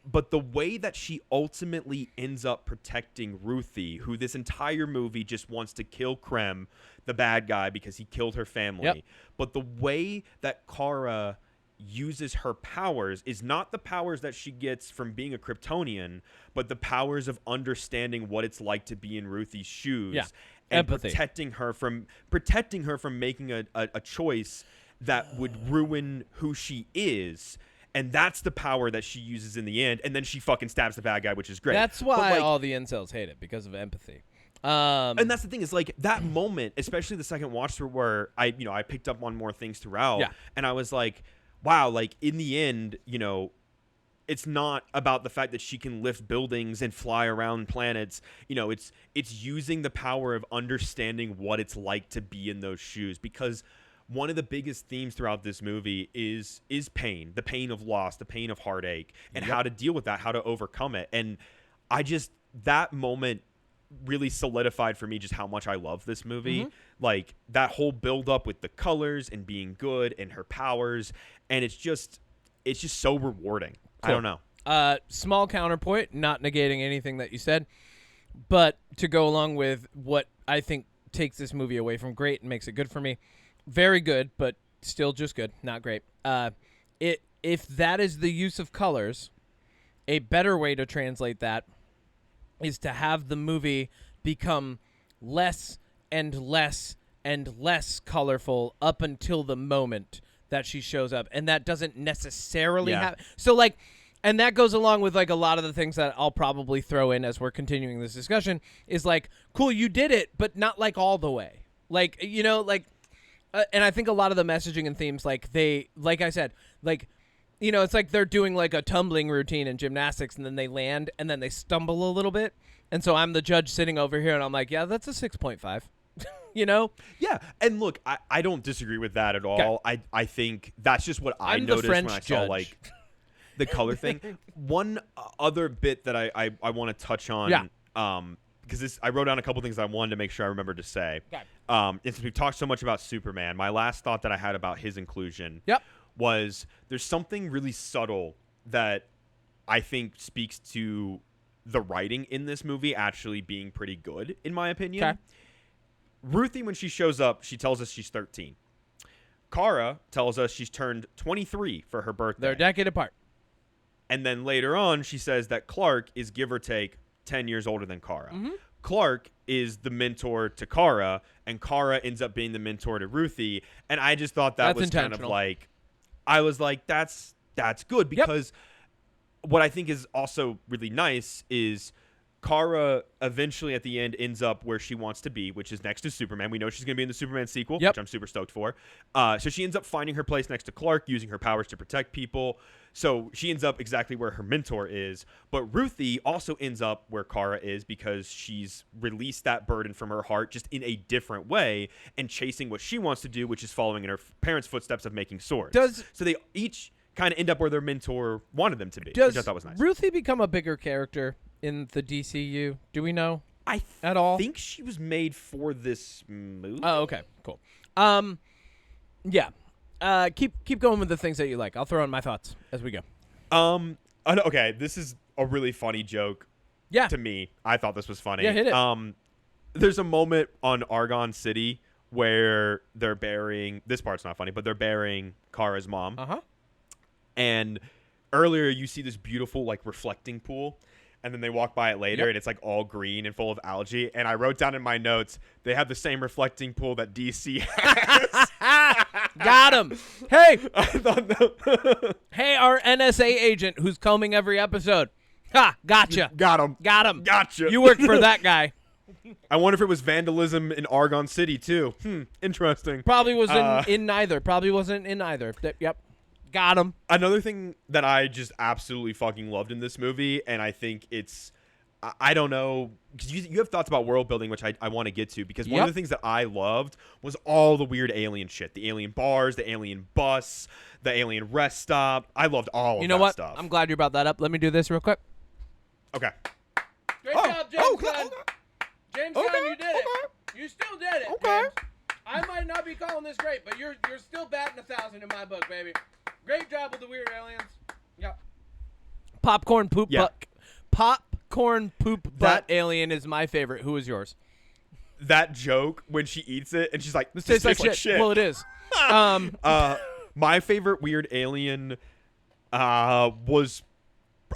But the way that she ultimately ends up protecting Ruthie, who this entire movie just wants to kill Krem, the bad guy, because he killed her family. Yep. But the way that Kara uses her powers is not the powers that she gets from being a Kryptonian, but the powers of understanding what it's like to be in Ruthie's shoes. Yeah. And Empathy. protecting her from making a choice that would ruin who she is. And that's the power that she uses in the end. And then she fucking stabs the bad guy, which is great. That's But, why like, all the incels hate it, because of empathy. and that's the thing is, like, that moment, especially the second watch through, where I picked up on more things throughout. Yeah. And I was like, wow, like, in the end, you know, it's not about the fact that she can lift buildings and fly around planets. You know, it's using the power of understanding what it's like to be in those shoes, because one of the biggest themes throughout this movie is pain, the pain of loss, the pain of heartache, and how to deal with that, how to overcome it. And that moment really solidified for me just how much I love this movie. Like, that whole build up with the colors and being good and her powers, and it's just so rewarding. I don't know. Small counterpoint, not negating anything that you said, but to go along with what I think takes this movie away from great and makes it good for me. Very good, but still just good, not great. If that is the use of colors, a better way to translate that is to have the movie become less and less and less colorful up until the moment that she shows up, and that doesn't necessarily happen. So, like, and that goes along with, like, a lot of the things that I'll probably throw in as we're continuing this discussion is, like, cool, you did it, but not, like, all the way. Like, you know, like, and I think a lot of the messaging and themes, like, like I said, like, you know, it's like they're doing, like, a tumbling routine in gymnastics, and then they land, and then they stumble a little bit. And so I'm the judge sitting over here, and I'm like, yeah, that's a 6.5. You know? Yeah, and look, I don't disagree with that at all. I think that's just what I noticed when I saw, like, the color thing. One other bit that I want to touch on, because I wrote down a couple things I wanted to make sure I remembered to say. Okay. And since we've talked so much about Superman, my last thought that I had about his inclusion was there's something really subtle that I think speaks to the writing in this movie actually being pretty good, in my opinion. Okay. Ruthie, when she shows up, she tells us she's 13. Kara tells us she's turned 23 for her birthday. They're a decade apart. And then later on, she says that Clark is, give or take, 10 years older than Kara. Clark is the mentor to Kara, and Kara ends up being the mentor to Ruthie. And I just thought that was kind of like, I was like, that's good, because what I think is also really nice is Kara eventually at the end ends up where she wants to be, which is next to Superman. We know she's going to be in the Superman sequel, which I'm super stoked for. So she ends up finding her place next to Clark, using her powers to protect people. So she ends up exactly where her mentor is. But Ruthie also ends up where Kara is, because she's released that burden from her heart just in a different way and chasing what she wants to do, which is following in her parents' footsteps of making swords. So they each kind of end up where their mentor wanted them to be, which I thought was nice. Ruthie become a bigger character in the DCU? Do we know at all? I think she was made for this movie. Oh, okay, cool. Yeah. Keep going with the things that you like. I'll throw in my thoughts as we go. Okay, this is a really funny joke. Yeah. To me, I thought this was funny. Yeah, hit it. There's a moment on Argon City where they're burying. This part's not funny, but they're burying Kara's mom. And earlier, you see this beautiful, like, reflecting pool. And then they walk by it later, and it's, like, all green and full of algae. And I wrote down in my notes, they have the same reflecting pool that DC has. Got him. Hey. I thought that. Hey, our NSA agent who's combing every episode. Ha, gotcha. Got him. Gotcha. You worked for that guy. I wonder if it was vandalism in Argon City, too. Interesting. Probably was in neither. Probably wasn't in either. Yep. Got him. Another thing that I just absolutely fucking loved in this movie, and I think it's, I don't know, because you have thoughts about world building, which I want to get to, because one of the things that I loved was all the weird alien shit. The alien bars, the alien bus, the alien rest stop. I loved all of that stuff. I'm glad you brought that up. Let me do this real quick. Okay. Great job, James Gunn. James Gunn, you did it. You still did it. Okay. James. I might not be calling this great, but you're still batting 1,000 in my book, baby. Great job with the weird aliens. Yep. Popcorn poop butt alien is my favorite. Who is yours? That joke when she eats it and she's like, This tastes like shit. Well, it is. My favorite weird alien was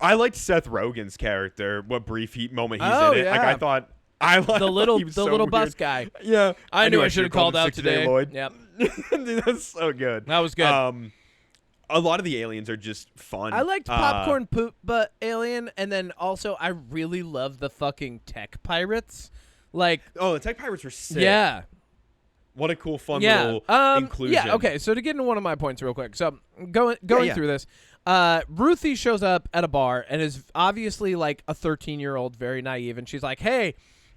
I liked Seth Rogen's character. What brief moment he's in it. Yeah. Like I thought I liked the little weird. bus guy. Yeah, I knew I should have called him out 60 today. Day Lloyd. Yep. Dude, that's so good. That was good. A lot of the aliens are just fun. I liked popcorn poop butt alien, and then also I really love the fucking tech pirates. Like, the tech pirates were sick. yeah. What a cool, fun little inclusion. Yeah, okay, so to get into one of my points real quick. So going through this, Ruthie shows up at a bar and is obviously like a 13-year-old, very naive, and she's like, hey,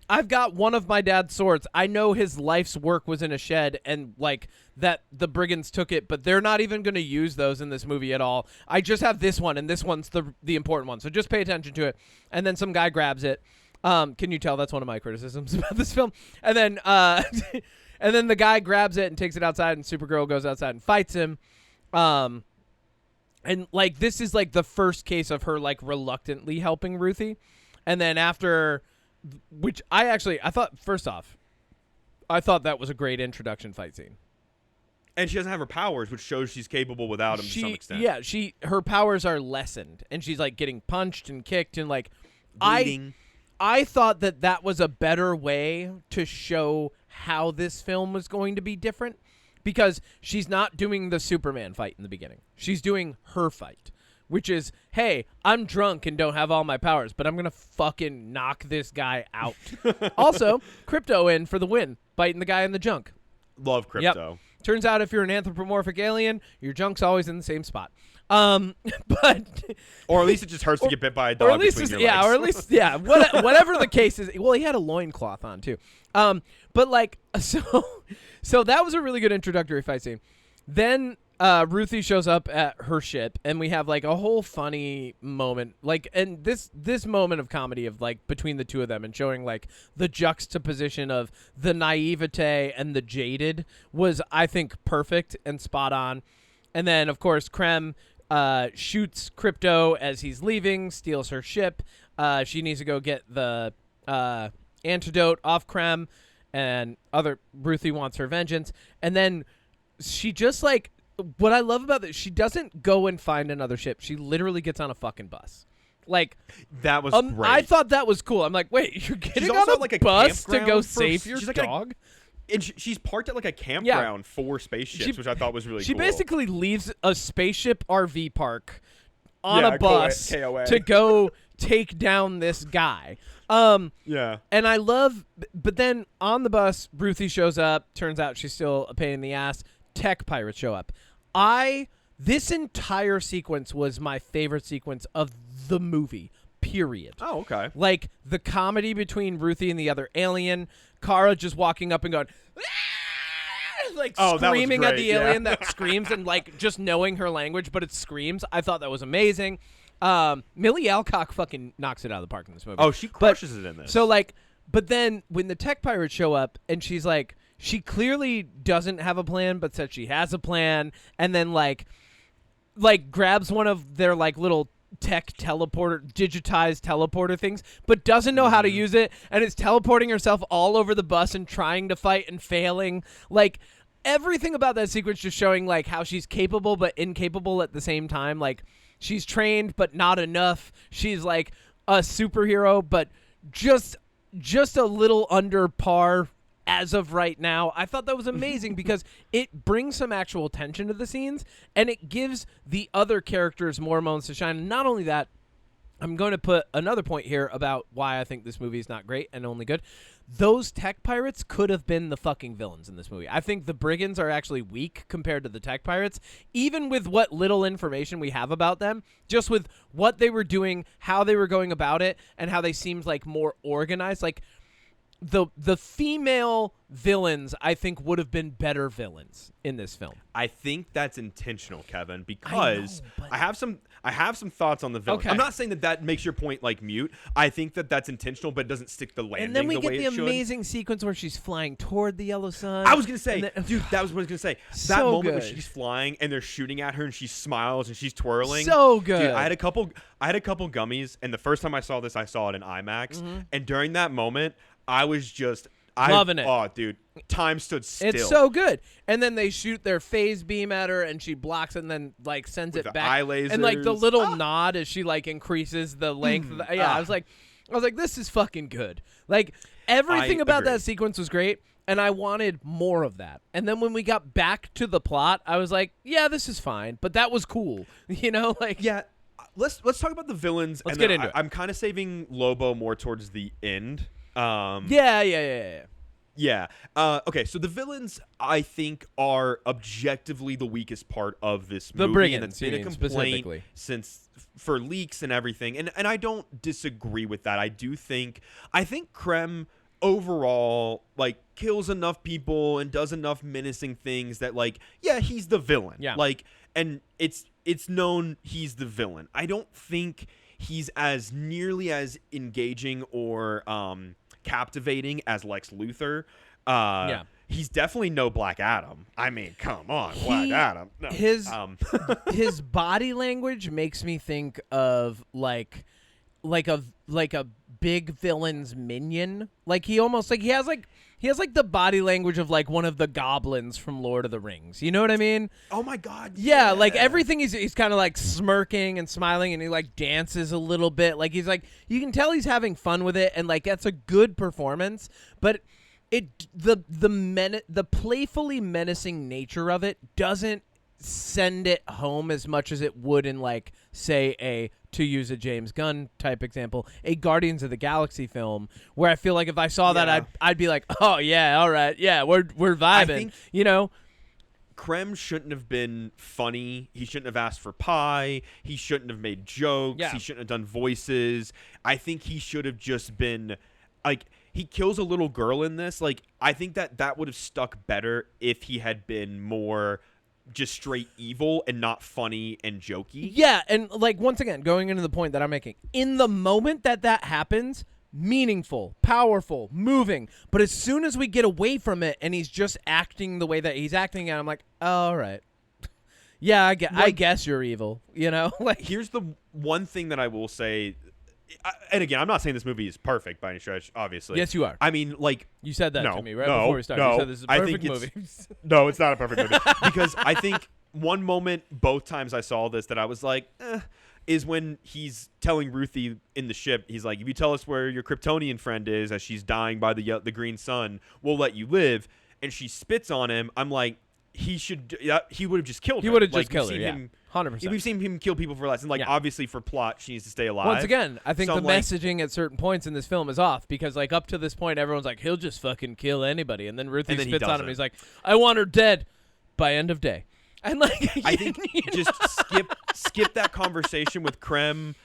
I've got one of my dad's swords. I know his life's work was in a shed and like that the brigands took it, but they're not even going to use those in this movie at all. I just have this one, and this one's the important one, so just pay attention to it. And then some guy grabs it. Can you tell that's one of my criticisms about this film? And then and then the guy grabs it and takes it outside, and Supergirl goes outside and fights him. And like this is like the first case of her like reluctantly helping Ruthie. And then after, which I thought first off, I thought that was a great introduction fight scene. And she doesn't have her powers, which shows she's capable without him to some extent. Yeah, her powers are lessened, and she's like getting punched and kicked and like bleeding. I thought that was a better way to show how this film was going to be different, because she's not doing the Superman fight in the beginning. She's doing her fight, which is, hey, I'm drunk and don't have all my powers, but I'm going to fucking knock this guy out. Also, Crypto in for the win, biting the guy in the junk. Love Crypto. Yep. Turns out if you're an anthropomorphic alien, your junk's always in the same spot. But or at least it just hurts to get bit by a dog. Or at least whatever the case is. Well, he had a loincloth on too. But like so that was a really good introductory fight scene. Then Ruthie shows up at her ship, and we have like a whole funny moment, like, and this moment of comedy of like between the two of them and showing like the juxtaposition of the naivete and the jaded was, I think, perfect and spot on. And then of course Krem shoots Crypto as he's leaving, steals her ship. She needs to go get the antidote off Krem, and Ruthie wants her vengeance. And then she just like, what I love about this, she doesn't go and find another ship. She literally gets on a fucking bus. Like, that was great. I thought that was cool. I'm like, wait, you're getting on a like bus to go save your dog? And she's parked at like a campground for spaceships, which I thought was really cool. She basically leaves a spaceship RV park on a bus KOA. to go take down this guy. Yeah. And I love, but then on the bus, Ruthie shows up. Turns out she's still a pain in the ass. Tech pirates show up. This entire sequence was my favorite sequence of the movie, period. Oh, okay. Like the comedy between Ruthie and the other alien, Kara just walking up and going, "Ah!" like screaming at the alien that screams, and like just knowing her language, but it screams. I thought that was amazing. Millie Alcock fucking knocks it out of the park in this movie. Oh, she crushes it in this. So like, but then when the tech pirates show up and she's like, she clearly doesn't have a plan, but says she has a plan, and then like grabs one of their like little digitized teleporter things, but doesn't know how to use it, and is teleporting herself all over the bus and trying to fight and failing. Like everything about that sequence just showing like how she's capable but incapable at the same time. Like she's trained but not enough. She's like a superhero but just a little under par as of right now. I thought that was amazing because it brings some actual tension to the scenes, and it gives the other characters more moments to shine. And not only that, I'm going to put another point here about why I think this movie is not great and only good. Those tech pirates could have been the fucking villains in this movie. I think the brigands are actually weak compared to the tech pirates, even with what little information we have about them, just with what they were doing, how they were going about it, and how they seemed like more organized. Like the female villains, I think, would have been better villains in this film. I think that's intentional, Kevin, because I have some I have some thoughts on the villain. Okay. I'm not saying that makes your point like mute. I think that's intentional, but it doesn't stick the landing And then we the get way the it should. amazing sequence where she's flying toward the yellow sun. I was gonna say, and then- dude, that was what I was gonna say. That So moment good. when she's flying and they're shooting at her and she smiles and she's twirling. So good. Dude, I had a couple gummies, and the first time I saw this, I saw it in IMAX. And during that moment, I was just Loving it. Oh, dude, time stood still. It's so good. And then they shoot their phase beam at her, and she blocks it and then like sends With it the back. eye And like the lasers. little nod as she like increases the length. Of the, I was like, this is fucking good. Like everything I about agree. that sequence was great, and I wanted more of that. And then when we got back to the plot, I was like, yeah, this is fine, but that was cool. You know, like Yeah, let's talk about the villains. Let's and get then into it. I'm kind of saving Lobo more towards the end. yeah. Yeah. Okay, so the villains, I think, are objectively the weakest part of this The movie. And brigands, it's been you a mean, complaint specifically. since for leaks and everything. And I don't disagree with that. I think Krem overall like kills enough people and does enough menacing things that like, yeah, he's the villain. Yeah. Like, and it's known he's the villain. I don't think he's as nearly as engaging or captivating as Lex Luthor. Yeah. He's definitely no Black Adam. I mean, come on, Black Adam. No. His body language makes me think of like a big villain's minion. Like he almost like he has the body language of like one of the goblins from Lord of the Rings. You know what I mean? Oh my God. Yeah, like everything he's kind of like smirking and smiling, and he like dances a little bit. Like he's like, you can tell he's having fun with it, and like that's a good performance. But the playfully menacing nature of it doesn't send it home as much as it would in like, say, to use a James Gunn type example, a Guardians of the Galaxy film, where I feel like if I saw that, I'd be like, oh yeah, all right, yeah, we're vibing, think you know. Krem shouldn't have been funny. He shouldn't have asked for pie. He shouldn't have made jokes. Yeah. He shouldn't have done voices. I think he should have just been like, he kills a little girl in this. Like, I think that would have stuck better if he had been more just straight evil and not funny and jokey. Yeah, and like once again, going into the point that I'm making, in the moment that happens, meaningful, powerful, moving. But as soon as we get away from it and he's just acting the way that he's acting, and I'm like, oh, all right. Yeah, I guess you're evil, you know? Like, here's the one thing that I will say, and again, I'm not saying this movie is perfect by any stretch, obviously. yes, you are. I mean, like, You said that no, to me right no, before we started. no, You said this is a I perfect think movie. no, it's not a perfect movie because I think one moment both times I saw this that I was like, is when he's telling Ruthie in the ship, he's like, if you tell us where your Kryptonian friend is as she's dying by the green sun, we'll let you live. And she spits on him. I'm like, he would have just killed her. He would have Like, just killed her, we've yeah. seen 100%. We've seen him kill people for less. And, like, Yeah. obviously for plot, she needs to stay alive. Once again, I think So the I'm like, messaging at certain points in this film is off because, like, up to this point, everyone's like, he'll just fucking kill anybody. And then Ruthie And then he spits on him. doesn't. He's like, I want her dead by end of day. And, like, I think just skip that conversation with Krem,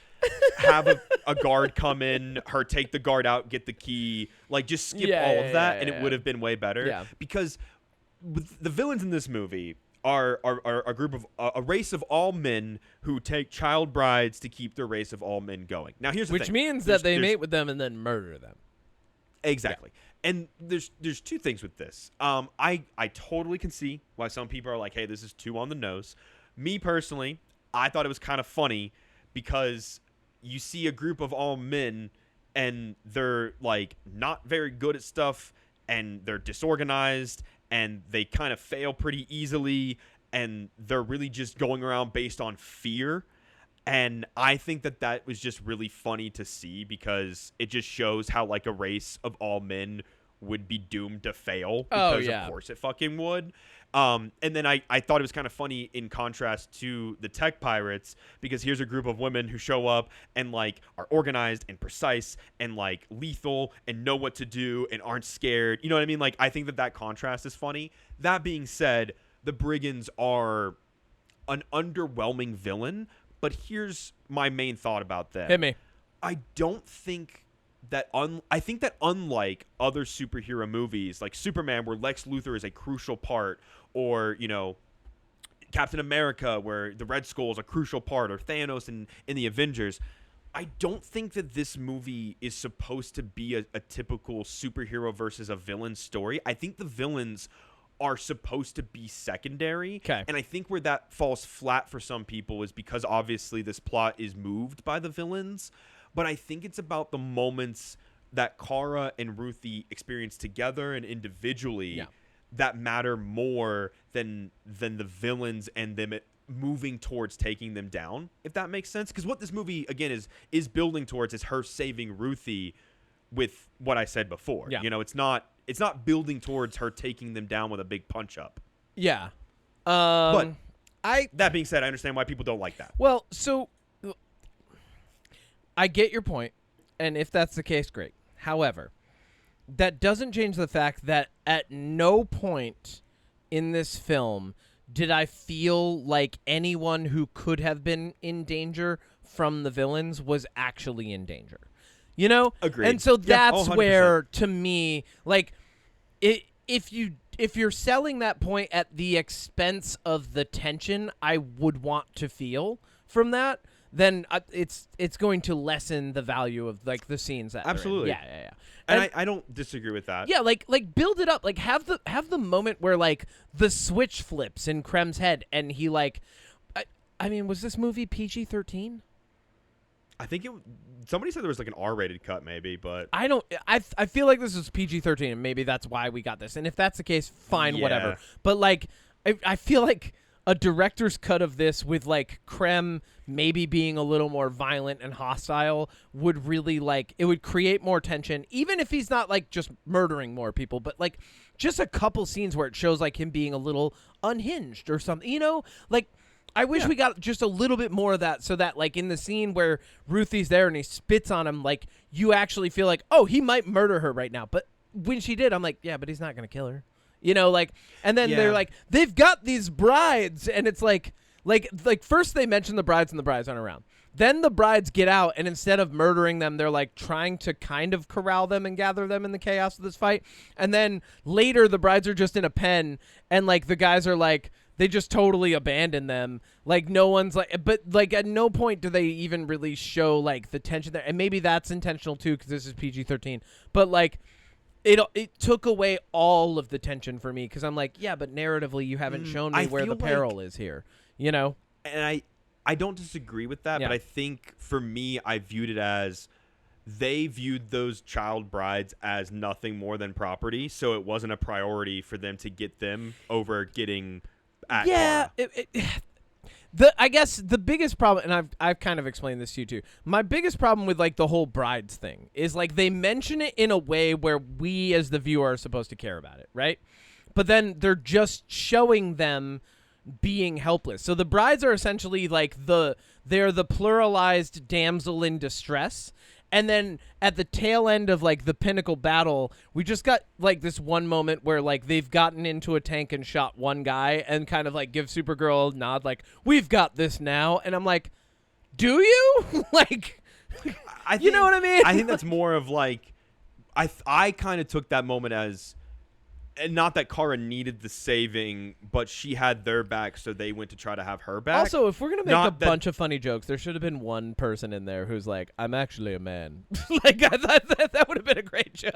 have a guard come in, her take the guard out, get the key, like just skip all of that, and it would have been way better. Yeah. Because the villains in this movie are a group of a race of all men who take child brides to keep their race of all men going. Now here's the which thing. means There's- that they there's- mate with them and then murder them. Exactly. And there's two things with this. I totally can see why some people are like, hey, this is too on the nose. Me personally, I thought it was kind of funny because you see a group of all men and they're like not very good at stuff and they're disorganized and they kind of fail pretty easily and they're really just going around based on fear. And I think that was just really funny to see because it just shows how like a race of all men would be doomed to fail because yeah. of course it fucking would. And then I thought it was kind of funny in contrast to the tech pirates because here's a group of women who show up and like are organized and precise and like lethal and know what to do and aren't scared. You know what I mean? Like I think that contrast is funny. That being said, the brigands are an underwhelming villain. But here's my main thought about that. Hit me. I don't think that I think that unlike other superhero movies like Superman where Lex Luthor is a crucial part or, you know, Captain America, where the Red Skull is a crucial part, or Thanos in the Avengers. I don't think that this movie is supposed to be a typical superhero versus a villain story. I think the villains are supposed to be secondary. Okay. And I think where that falls flat for some people is because obviously this plot is moved by the villains. But I think it's about the moments that Kara and Ruthie experience together and individually that matter more than the villains and them moving towards taking them down, if that makes sense. Because what this movie, again, is building towards is her saving Ruthie with what I said before. Yeah. You know, it's not building towards her taking them down with a big punch up. Yeah. But that being said, I understand why people don't like that. Well, so I get your point, and if that's the case, great. However, that doesn't change the fact that at no point in this film did I feel like anyone who could have been in danger from the villains was actually in danger. You know? Agreed. And so that's 100%. where, to me, like, if you're selling that point at the expense of the tension I would want to feel from that, then it's going to lessen the value of like the scenes that absolutely. Yeah. And I don't disagree with that. Yeah, like build it up. Like have the moment where like the switch flips in Krem's head and he like I mean, was this movie PG-13? I think somebody said there was like an R-rated cut maybe, but I feel like this was PG-13 and maybe that's why we got this. And if that's the case, fine, whatever. But like I feel like a director's cut of this with like Krem maybe being a little more violent and hostile would really like it would create more tension, even if he's not like just murdering more people, but like just a couple scenes where it shows like him being a little unhinged or something, you know, like I wish we got just a little bit more of that so that like in the scene where Ruthie's there and he spits on him, like you actually feel like, oh, he might murder her right now. But when she did, I'm like, yeah, but he's not going to kill her. You know, like, and then they're like, they've got these brides, and it's like first they mention the brides and the brides aren't around. Then the brides get out, and instead of murdering them, they're like trying to kind of corral them and gather them in the chaos of this fight. And then later the brides are just in a pen, and like the guys are like, they just totally abandon them. Like no one's like, but like at no point do they even really show like the tension there. And maybe that's intentional too, because this is PG-13. But like, it took away all of the tension for me because I'm like, yeah, but narratively you haven't shown me where the peril is here, you know? And I don't disagree with that, but I think for me, I viewed it as they viewed those child brides as nothing more than property, so it wasn't a priority for them to get them over getting at Kara. I guess the biggest problem, and I've kind of explained this to you too, my biggest problem with like the whole brides thing is like they mention it in a way where we as the viewer are supposed to care about it, right? But then they're just showing them being helpless. So the brides are essentially like they're the pluralized damsel in distress. And then at the tail end of like the pinnacle battle, we just got like this one moment where like they've gotten into a tank and shot one guy and kind of like give Supergirl a nod like, we've got this now. And I'm like, do you? Like, you know what I mean? I think that's more of like, I kind of took that moment as, and not that Kara needed the saving, but she had their back, so they went to try to have her back. Also, if we're going to make a bunch of funny jokes, there should have been one person in there who's like, I'm actually a man. Like, I thought that would have been a great joke.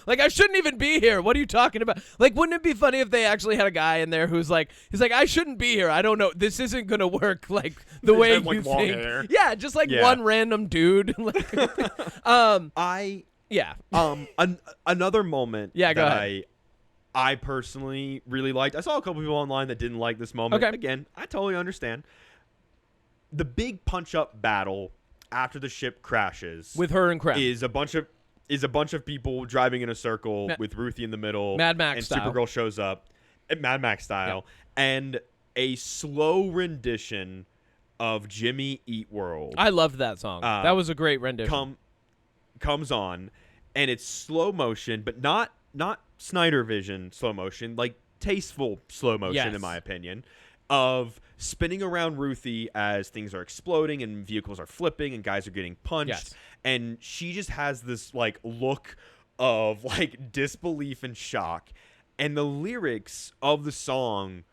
Like, I shouldn't even be here. What are you talking about? Like, wouldn't it be funny if they actually had a guy in there who's like, he's like, I shouldn't be here. I don't know. This isn't going to work like the way you like, long think. hair. Yeah, just like one random dude. Another moment go that ahead. I personally really liked. I saw a couple people online that didn't like this moment. Okay. Again, I totally understand. The big punch-up battle after the ship crashes With her and Krem. is a bunch of people driving in a circle with Ruthie in the middle. Mad Max and style. Supergirl shows up, Mad Max style, and a slow rendition of Jimmy Eat World. I loved that song. That was a great rendition. Comes on, and it's slow motion, but not Snyder Vision slow motion, like tasteful slow motion, in my opinion, of spinning around Ruthie as things are exploding and vehicles are flipping and guys are getting punched. Yes. And she just has this like look of like disbelief and shock. And the lyrics of the song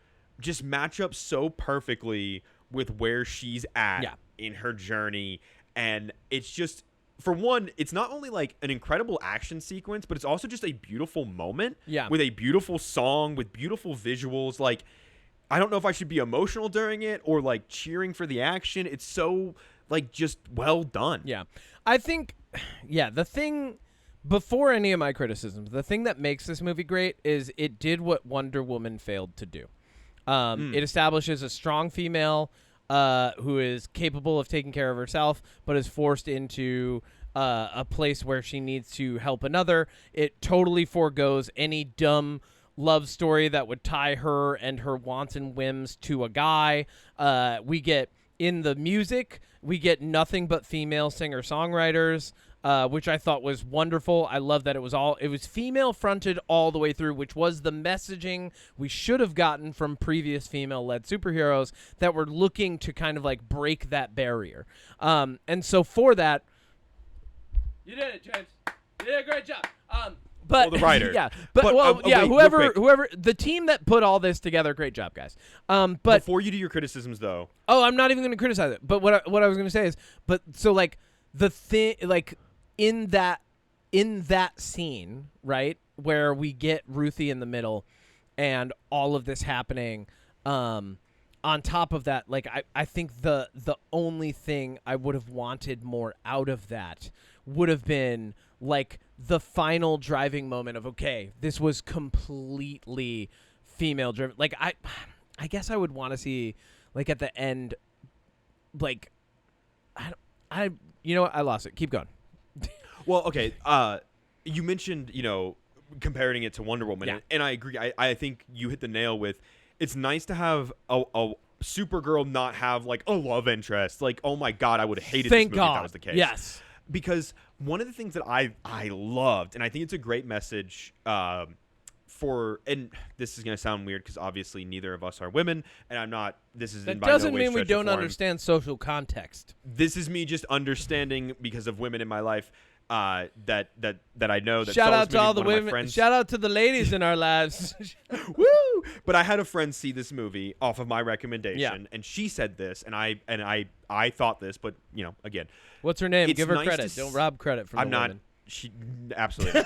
just match up so perfectly with where she's at Yeah. in her journey. And it's just, for one, it's not only like an incredible action sequence, but it's also just a beautiful moment with a beautiful song, with beautiful visuals. Like, I don't know if I should be emotional during it or like cheering for the action. It's so like just well done. Yeah. I think, the thing, before any of my criticisms, the thing that makes this movie great is it did what Wonder Woman failed to do. It establishes a strong female who is capable of taking care of herself, but is forced into a place where she needs to help another. It totally forgoes any dumb love story that would tie her and her wants and whims to a guy. We get, in the music, we get nothing but female singer-songwriters, which I thought was wonderful. I love that it was female-fronted all the way through, which was the messaging we should have gotten from previous female-led superheroes that were looking to kind of like break that barrier. And so for that, you did it, James. You did a great job. But the writer. Whoever the team that put all this together, great job, guys. But before you do your criticisms, though, I'm not even going to criticize it. But what I was going to say is, so like the thing, like in that scene, right, where we get Ruthie in the middle, and all of this happening, on top of that, like I think the only thing I would have wanted more out of that would have been like the final driving moment of, okay, this was completely female driven. Like I guess I would want to see, like, at the end, like, I you know what, I lost it. Keep going. Well, okay. You mentioned, comparing it to Wonder Woman, and I agree. I think you hit the nail with, it's nice to have a Supergirl not have like a love interest. Like, oh my God, I would have hated this movie if that was the case. Yes. Because one of the things that I loved, and I think it's a great message and this is going to sound weird because obviously neither of us are women, and I'm not, this is that by no doesn't way mean we stretch don't of form. understand social context. This is me just understanding because of women in my life that I know. That Shout saw out this to movie, all the one of my women. friends. Shout out to the ladies in our lives. Woo! But I had a friend see this movie off of my recommendation, and she said this, and I thought this, but again, What's her name? It's Give her nice credit. to Don't rob credit from I'm the not. women. She absolutely.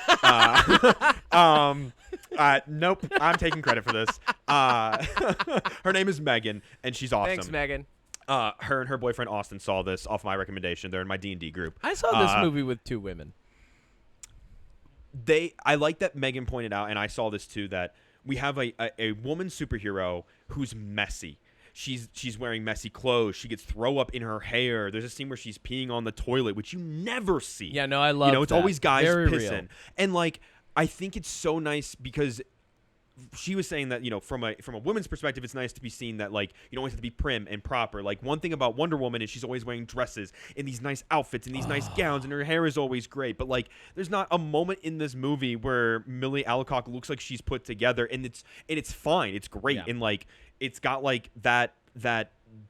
Nope. I'm taking credit for this. Her name is Megan, and she's awesome. Thanks, Megan. Her and her boyfriend Austin saw this off my recommendation. They're in my D&D group. I saw this movie with two women. I like that Megan pointed out, and I saw this too, that we have a woman superhero who's messy. She's wearing messy clothes. She gets throw up in her hair. There's a scene where she's peeing on the toilet, which you never see. Yeah, no, I love it's that. always guys Very pissing. real. And like, I think it's so nice because she was saying that, from a woman's perspective, it's nice to be seen that, like, you don't always have to be prim and proper. Like, one thing about Wonder Woman is she's always wearing dresses in these nice outfits and these nice gowns, and her hair is always great. But like, there's not a moment in this movie where Millie Alcock looks like she's put together, and it's fine. It's great. Yeah. And like, it's got like that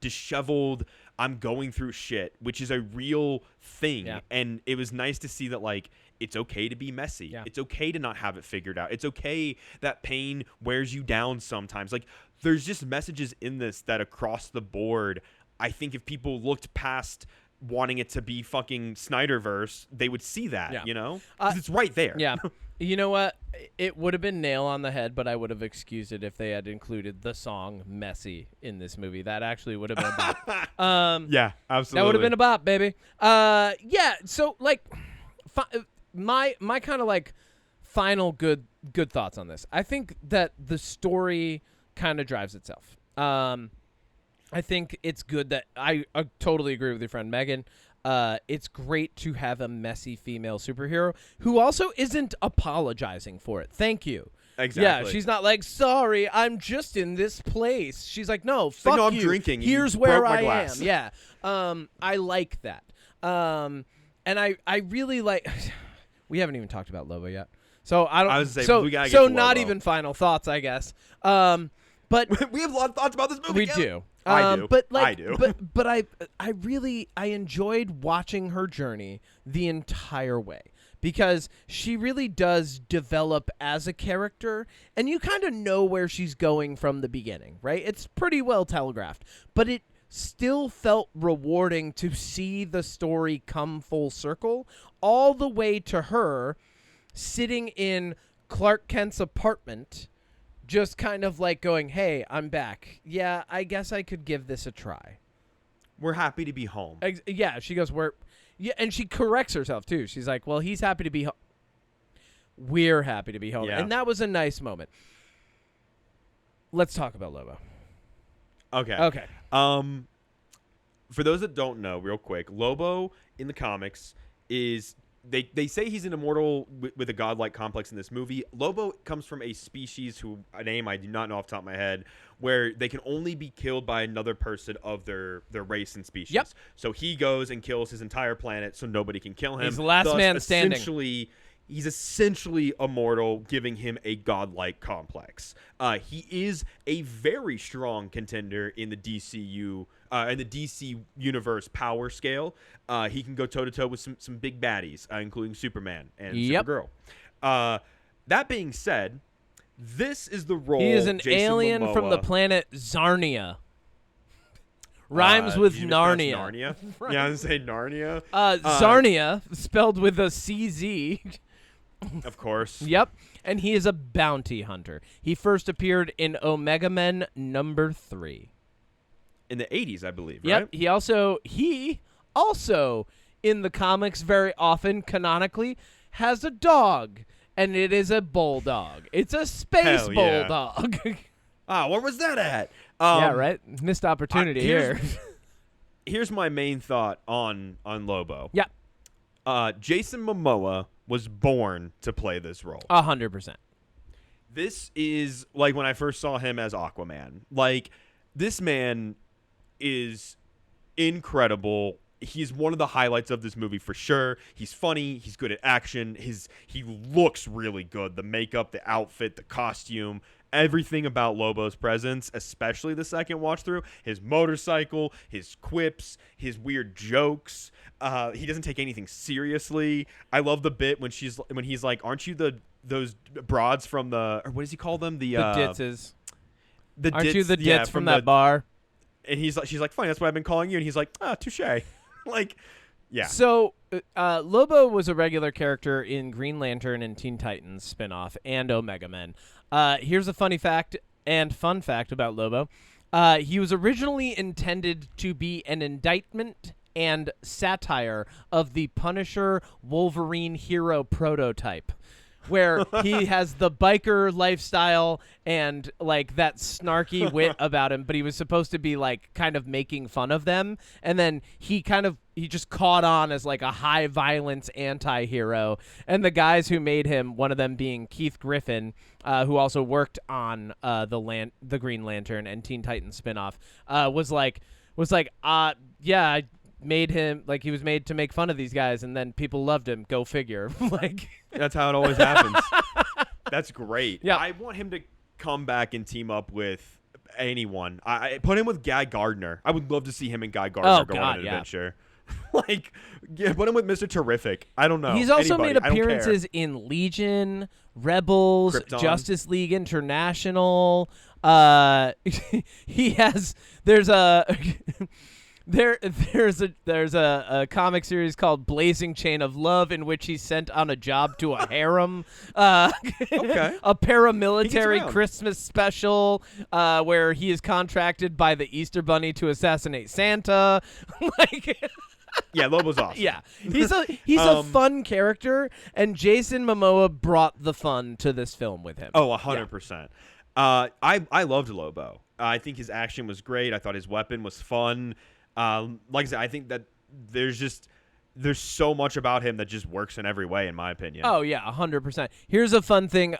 disheveled, I'm going through shit, which is a real thing. Yeah. And it was nice to see that, like, it's okay to be messy. Yeah. It's okay to not have it figured out. It's okay that pain wears you down sometimes. Like, there's just messages in this that across the board, I think if people looked past wanting it to be fucking Snyderverse, they would see that, Yeah. 'Cause it's right there. Yeah. You know what? It would have been nail on the head, but I would have excused it if they had included the song Messy in this movie. That actually would have been a bop. Yeah, absolutely. That would have been a bop, baby. Yeah, so, like, my kind of, like, final good thoughts on this. I think that the story kind of drives itself. I think it's good that I totally agree with your friend Megan. It's great to have a messy female superhero who also isn't apologizing for it. Thank you. Exactly. Yeah, she's not like, sorry, I'm just in this place. She's like, no, fuck no, I'm you. drinking. Here's You where broke my I glass. am. Yeah. I like that. And I really like. We haven't even talked about Lobo yet, so I don't. I was gonna say, so we gotta get so to not Lobo. even final thoughts, I guess. But we have a lot of thoughts about this movie. we Kevin. do. I do. But like, I do. But I really enjoyed watching her journey the entire way, because she really does develop as a character, and you kind of know where she's going from the beginning, right? It's pretty well telegraphed, but it still felt rewarding to see the story come full circle all the way to her sitting in Clark Kent's apartment, just kind of like going, hey, I'm back. Yeah, I guess I could give this a try. We're happy to be home. Yeah, she goes, yeah, and she corrects herself, too. She's like, well, he's happy to be home. We're happy to be home. Yeah. And that was a nice moment. Let's talk about Lobo. Okay. For those that don't know, real quick, Lobo in the comics is they say he's an immortal with a godlike complex in this movie. Lobo comes from a species a name I do not know off the top of my head, where they can only be killed by another person of their race and species. Yep. So he goes and kills his entire planet so nobody can kill him. He's the last man standing. He's essentially immortal, giving him a godlike complex. He is a very strong contender in the DCU, in the DC universe power scale. He can go toe-to-toe with some big baddies, including Superman and Supergirl. That being said, this is the role. He is an Jason alien Momoa, from the planet Zarnia. Rhymes with Narnia. Narnia? Right. Yeah, I was going to say Narnia. Zarnia, spelled with a CZ. Of course. Yep. And he is a bounty hunter. He first appeared in Omega Men #3. In the 80s, I believe, Yep. right? He also, in the comics very often, canonically, has a dog. And it is a bulldog. It's a space Hell yeah. bulldog. Where was that at? Yeah, right? Missed opportunity here. Here's my main thought on Lobo. Yeah. Jason Momoa was born to play this role. 100%. This is like when I first saw him as Aquaman. Like, this man is incredible. He's one of the highlights of this movie for sure. He's funny. He's good at action. He looks really good. The makeup, the outfit, the costume, everything about Lobo's presence, especially the second watch through, his motorcycle, his quips, his weird jokes. He doesn't take anything seriously. I love the bit when he's like, "Aren't you those broads from the, or what does he call them? The ditzes. Aren't dits, you the dits from that bar?" And she's like, "Fine, that's what I've been calling you." And he's like, touche. Like, yeah. So Lobo was a regular character in Green Lantern and Teen Titans spinoff and Omega Men. Here's a funny fact and fun fact about Lobo. He was originally intended to be an indictment and satire of the Punisher Wolverine hero prototype, where he has the biker lifestyle and like that snarky wit about him, but he was supposed to be like kind of making fun of them, and then he just caught on as like a high violence anti-hero, and the guys who made him, one of them being Keith Griffin, who also worked on the Green Lantern and Teen Titans spinoff, was like yeah, I made him, like, he was made to make fun of these guys, and then people loved him. Go figure. Like, that's how it always happens. That's great. Yeah. I want him to come back and team up with anyone. I put him with Guy Gardner. I would love to see him and Guy Gardner go on an adventure. Like, yeah, put him with Mr. Terrific. I don't know. He's also Anybody. made appearances in Legion, Rebels, Krypton. Justice League International. He has. There's a comic series called Blazing Chain of Love, in which he's sent on a job to a harem. Okay. A paramilitary Christmas special where he is contracted by the Easter Bunny to assassinate Santa. Like, Yeah, Lobo's awesome. yeah, he's a fun character, and Jason Momoa brought the fun to this film with him. Oh, 100%. I loved Lobo. I think his action was great. I thought his weapon was fun. Like I said, I think that there's so much about him that just works in every way, in my opinion. Oh, yeah, 100%. Here's a fun thing.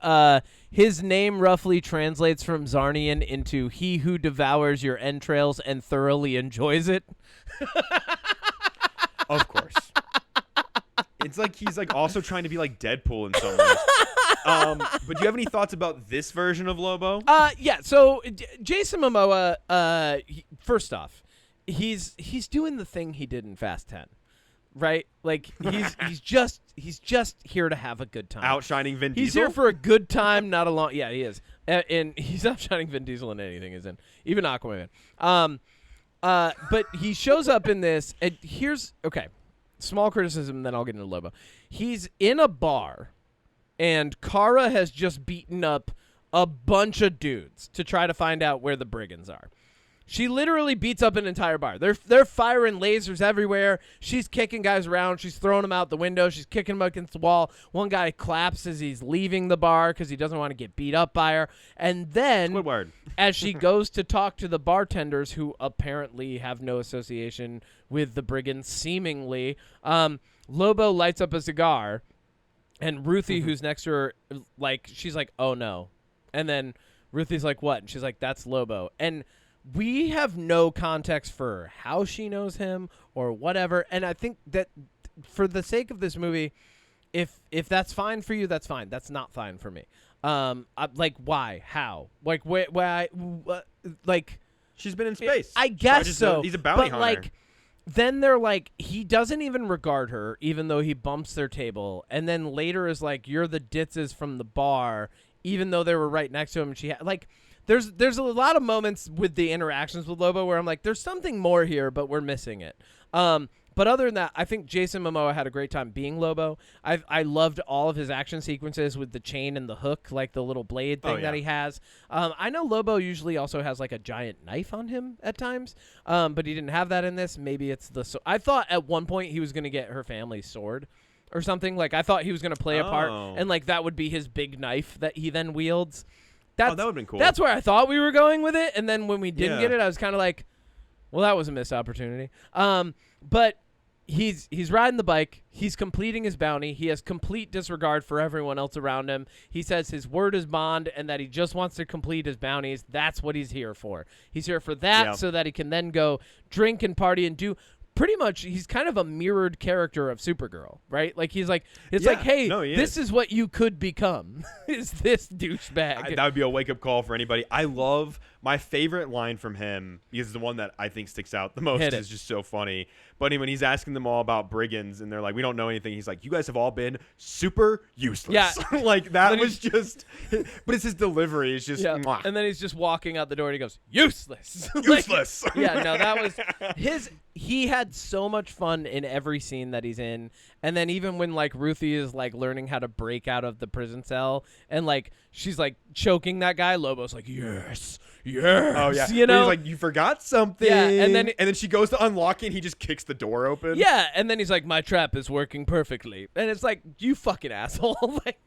His name roughly translates from Zarnian into "he who devours your entrails and thoroughly enjoys it." Of course. It's like he's like also trying to be like Deadpool in some ways. But do you have any thoughts about this version of Lobo? Yeah, so Jason Momoa, first off, he's doing the thing he did in Fast 10. right? Like he's just here to have a good time. Outshining Vin Diesel. He's here for a good time, not a long. Yeah, he is, and he's outshining Vin Diesel in anything he's in, even Aquaman. But he shows up in this, and here's small criticism, then I'll get into Lobo. He's in a bar, and Kara has just beaten up a bunch of dudes to try to find out where the brigands are. She literally beats up an entire bar. They're firing lasers everywhere. She's kicking guys around. She's throwing them out the window. She's kicking them against the wall. One guy claps as he's leaving the bar because he doesn't want to get beat up by her. And then, Squidward. as she goes to talk to the bartenders, who apparently have no association with the brigands, seemingly, Lobo lights up a cigar, and Ruthie, who's next to her, she's like, "Oh no," and then Ruthie's like, "What?" And she's like, "That's Lobo." And we have no context for how she knows him or whatever, and I think that for the sake of this movie, if that's fine for you, that's fine. That's not fine for me. Why? How? Why? She's been in space. I guess so. He's a bounty hunter. But then they're like, he doesn't even regard her, even though he bumps their table, and then later is like, "You're the ditzes from the bar," even though they were right next to him. And she There's a lot of moments with the interactions with Lobo where I'm like, there's something more here, but we're missing it. But other than that, I think Jason Momoa had a great time being Lobo. I loved all of his action sequences with the chain and the hook, like the little blade thing that he has. I know Lobo usually also has like a giant knife on him at times, but he didn't have that in this. Maybe it's the I thought at one point he was going to get her family's sword or something. Like I thought he was going to play a part, and like that would be his big knife that he then wields. That would have been cool. That's where I thought we were going with it, and then when we didn't get it, I was kind of like, well, that was a missed opportunity. But he's riding the bike. He's completing his bounty. He has complete disregard for everyone else around him. He says his word is bond and that he just wants to complete his bounties. That's what he's here for. He's here for that so that he can then go drink and party and do pretty much, he's kind of a mirrored character of Supergirl, right? Like he's like, it's like, hey, this is what you could become. Is this douchebag? That would be a wake-up call for anybody. I love my favorite line from him, because the one that I think sticks out the most is just so funny. But when he's asking them all about brigands and they're like, "We don't know anything," he's like, "You guys have all been super useless." Yeah. Like that was just, but it's his delivery. It's just, mwah. And then he's just walking out the door and he goes, "Useless." Useless. Yeah, no, that was he had so much fun in every scene that he's in. And then even when like Ruthie is like learning how to break out of the prison cell and like she's like choking that guy, Lobo's like, "Yes. Yes." Oh yeah. You know, he's like, "You forgot something." Yeah, and then she goes to unlock it and he just kicks the door open. Yeah, and then he's like, "My trap is working perfectly." And it's like, you fucking asshole. Like,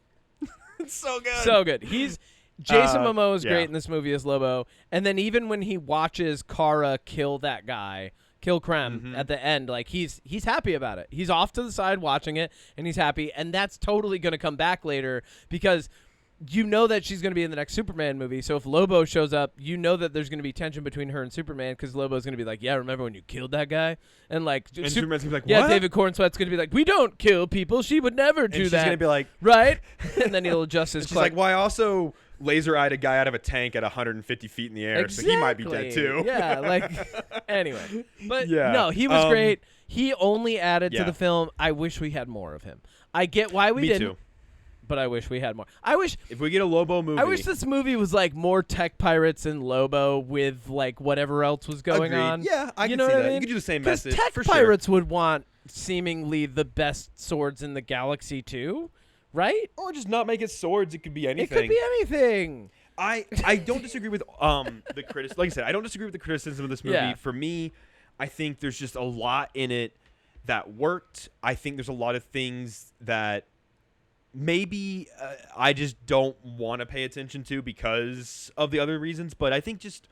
it's so good. So good. Jason Momoa is great in this movie as Lobo. And then even when he watches Kara kill that guy, kill Krem at the end, like he's happy about it. He's off to the side watching it and he's happy, and that's totally going to come back later because you know that she's going to be in the next Superman movie. So if Lobo shows up, you know that there's going to be tension between her and Superman because Lobo's going to be like, "Yeah, remember when you killed that guy?" And like, Superman's going to be like, "What?" Yeah, David Cornsweat's going to be like, "We don't kill people. She would never do that." She's going to be like, right? And then he'll adjust his. She's like, "Well, I also laser-eyed a guy out of a tank at 150 feet in the air, so he might be dead too." Yeah, like, anyway. But no, he was great. He only added to the film. I wish we had more of him. I get why we didn't. Too. But I wish we had more. I wish if we get a Lobo movie. I wish this movie was like more tech pirates and Lobo with like whatever else was going on. Yeah, I can know see what that. I mean? You could do the same message. Tech for pirates sure. would want seemingly the best swords in the galaxy too, right? Or just not make it swords. It could be anything. It could be anything. I don't disagree with the criticism. Like I said, I don't disagree with the criticism of this movie. Yeah. For me, I think there's just a lot in it that worked. I think there's a lot of things that maybe I just don't want to pay attention to because of the other reasons. But I think just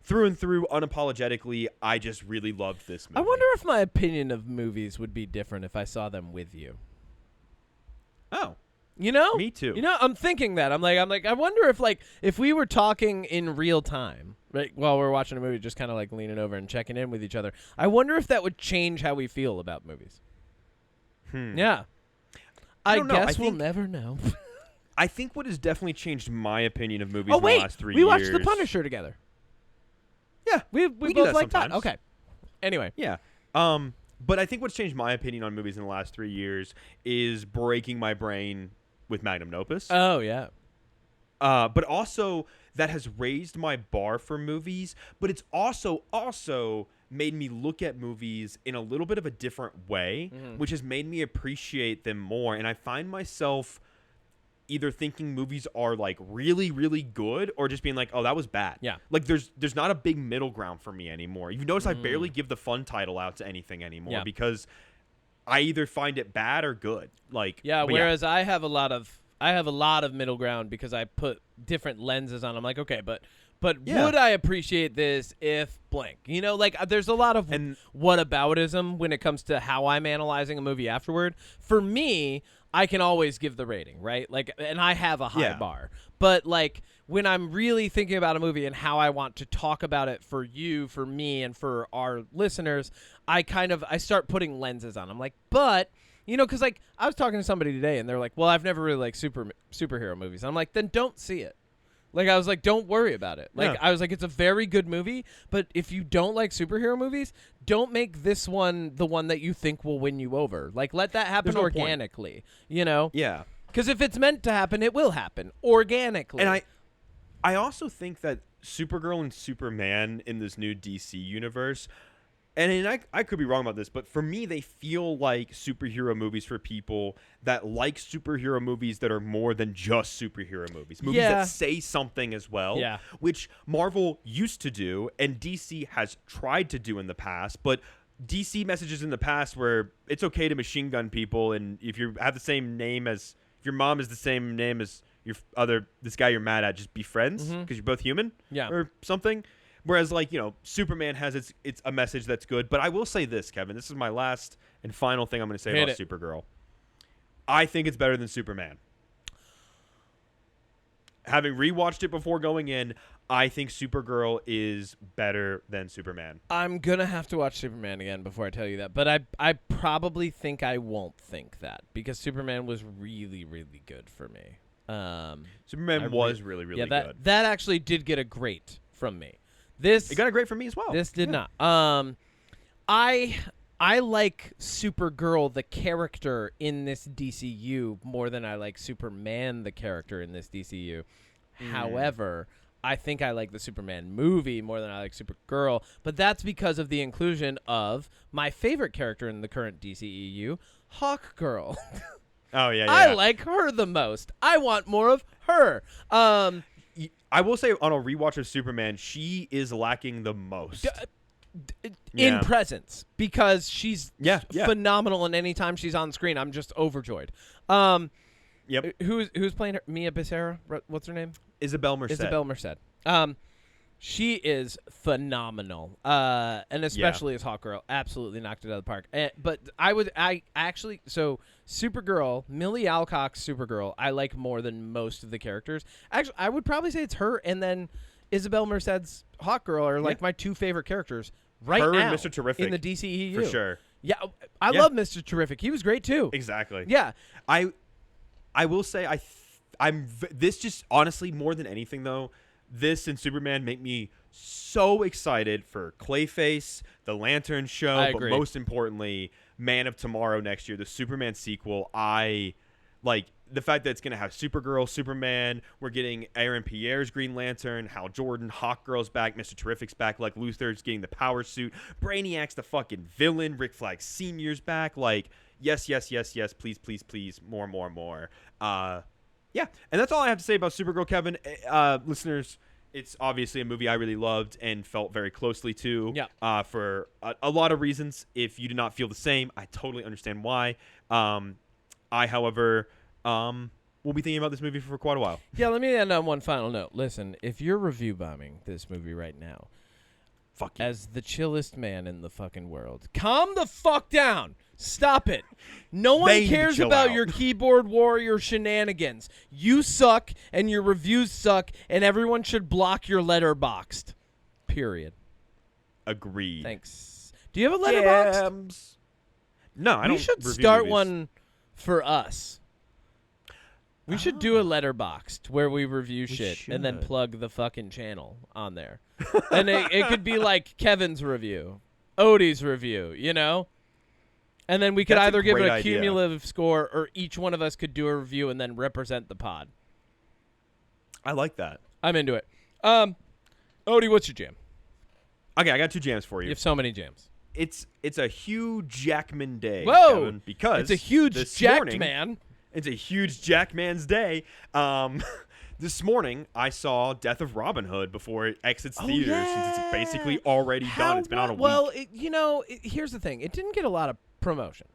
through and through, unapologetically, I just really loved this movie. I wonder if my opinion of movies would be different if I saw them with you. Oh. You know? Me too. You know, I'm thinking that. I'm like, I wonder if we were talking in real time, right, while we're watching a movie, just kind of like leaning over and checking in with each other. I wonder if that would change how we feel about movies. Yeah. I guess we'll never know. I think what has definitely changed my opinion of movies Oh, in the wait. last 3 years. We watched The Punisher together. Yeah. We do both that like that. sometimes. Okay. Anyway. Yeah. But I think what's changed my opinion on movies in the last 3 years is breaking my brain with Magnum Opus. Oh, yeah. But also that has raised my bar for movies, but it's also made me look at movies in a little bit of a different way, which has made me appreciate them more. And I find myself either thinking movies are like really, really good or just being like, oh, that was bad. Yeah. Like there's not a big middle ground for me anymore. You notice I barely give the fun title out to anything anymore because I either find it bad or good. Like, whereas I have a lot of middle ground because I put different lenses on. I'm like, okay, but would I appreciate this if blank? You know, like there's a lot of whataboutism when it comes to how I'm analyzing a movie afterward. For me, I can always give the rating, right? Like, and I have a high bar. But like when I'm really thinking about a movie and how I want to talk about it for you, for me, and for our listeners, I start putting lenses on. I'm like, but you know, because like I was talking to somebody today and they're like, well, I've never really liked superhero movies. And I'm like, then don't see it. Like, I was like, don't worry about it. Like, I was like, it's a very good movie, but if you don't like superhero movies, don't make this one the one that you think will win you over. Like, let that happen organically, you know? Yeah. Because if it's meant to happen, it will happen organically. And I also think that Supergirl and Superman in this new DC universe, and I could be wrong about this, but for me, they feel like superhero movies for people that like superhero movies that are more than just superhero movies. Movies that say something as well, which Marvel used to do and DC has tried to do in the past. But DC messages in the past where it's okay to machine gun people, and if you have the same name as, if your mom is the same name as this guy you're mad at, just be friends because you're both human or something. Whereas, like, you know, Superman has it's a message that's good. But I will say this, Kevin. This is my last and final thing I'm going to say about Supergirl. I think it's better than Superman. Having rewatched it before going in, I think Supergirl is better than Superman. I'm going to have to watch Superman again before I tell you that. But I probably think I won't think that because Superman was really, really good for me. Superman was really, really good. That actually did get a great from me. It got a great from me as well. This did not. I like Supergirl, the character in this DCU, more than I like Superman, the character in this DCU. However, I think I like the Superman movie more than I like Supergirl, but that's because of the inclusion of my favorite character in the current DCEU, Hawkgirl. Oh, yeah. I like her the most. I want more of her. I will say on a rewatch of Superman, she is lacking the most. In presence, because she's phenomenal, and anytime she's on screen, I'm just overjoyed. Who's playing her? Mia Becerra? What's her name? Isabel Merced. She is phenomenal, and especially as Hawkgirl, absolutely knocked it out of the park. But Supergirl, Millie Alcock's Supergirl, I like more than most of the characters. Actually, I would probably say it's her, and then Isabel Merced's Hawkgirl are like my two favorite characters right now. Her and Mr. Terrific in the DCEU for sure. Yeah, I love Mr. Terrific. He was great too. Exactly. Yeah, I will say this just honestly more than anything though. This and Superman make me so excited for Clayface, the Lantern Show, but most importantly, Man of Tomorrow next year, the Superman sequel. I like the fact that it's going to have Supergirl, Superman. We're getting Aaron Pierre's Green Lantern, Hal Jordan, Hawkgirl's back, Mr. Terrific's back, like Luthor's getting the power suit, Brainiac's the fucking villain, Rick Flag Sr.'s back. Like, yes, please, more. Yeah, and that's all I have to say about Supergirl, Kevin. Listeners, it's obviously a movie I really loved and felt very closely to for a lot of reasons. If you do not feel the same, I totally understand why. I, however, will be thinking about this movie for quite a while. Yeah, let me end on one final note. Listen, if you're review bombing this movie right now, fuck you. As the chillest man in the fucking world, calm the fuck down. Stop it. No one cares about your keyboard warrior shenanigans. You suck, and your reviews suck, and everyone should block your Letterboxd. Period. Agreed. Thanks. Do you have a Letterboxd? Yams. No, I don't. We should start one for us. We should do a Letterboxd where we review shit and then plug the fucking channel on there. And it could be like Kevin's review, Odie's review, you know? And then we could That's a either give it great a idea. cumulative score, or each one of us could do a review and then represent the pod. I like that. I'm into it. Odie, what's your jam? Okay, I got 2 jams for You you. have so many jams. It's a Hugh Jackman day. Whoa! Kevin, because It's a huge this jacked morning, man. It's a huge Jackman's day. This morning I saw Death of Robin Hood before it exits theaters, since it's basically already done. It's been on a week. Well, here's the thing. It didn't get a lot of promotion.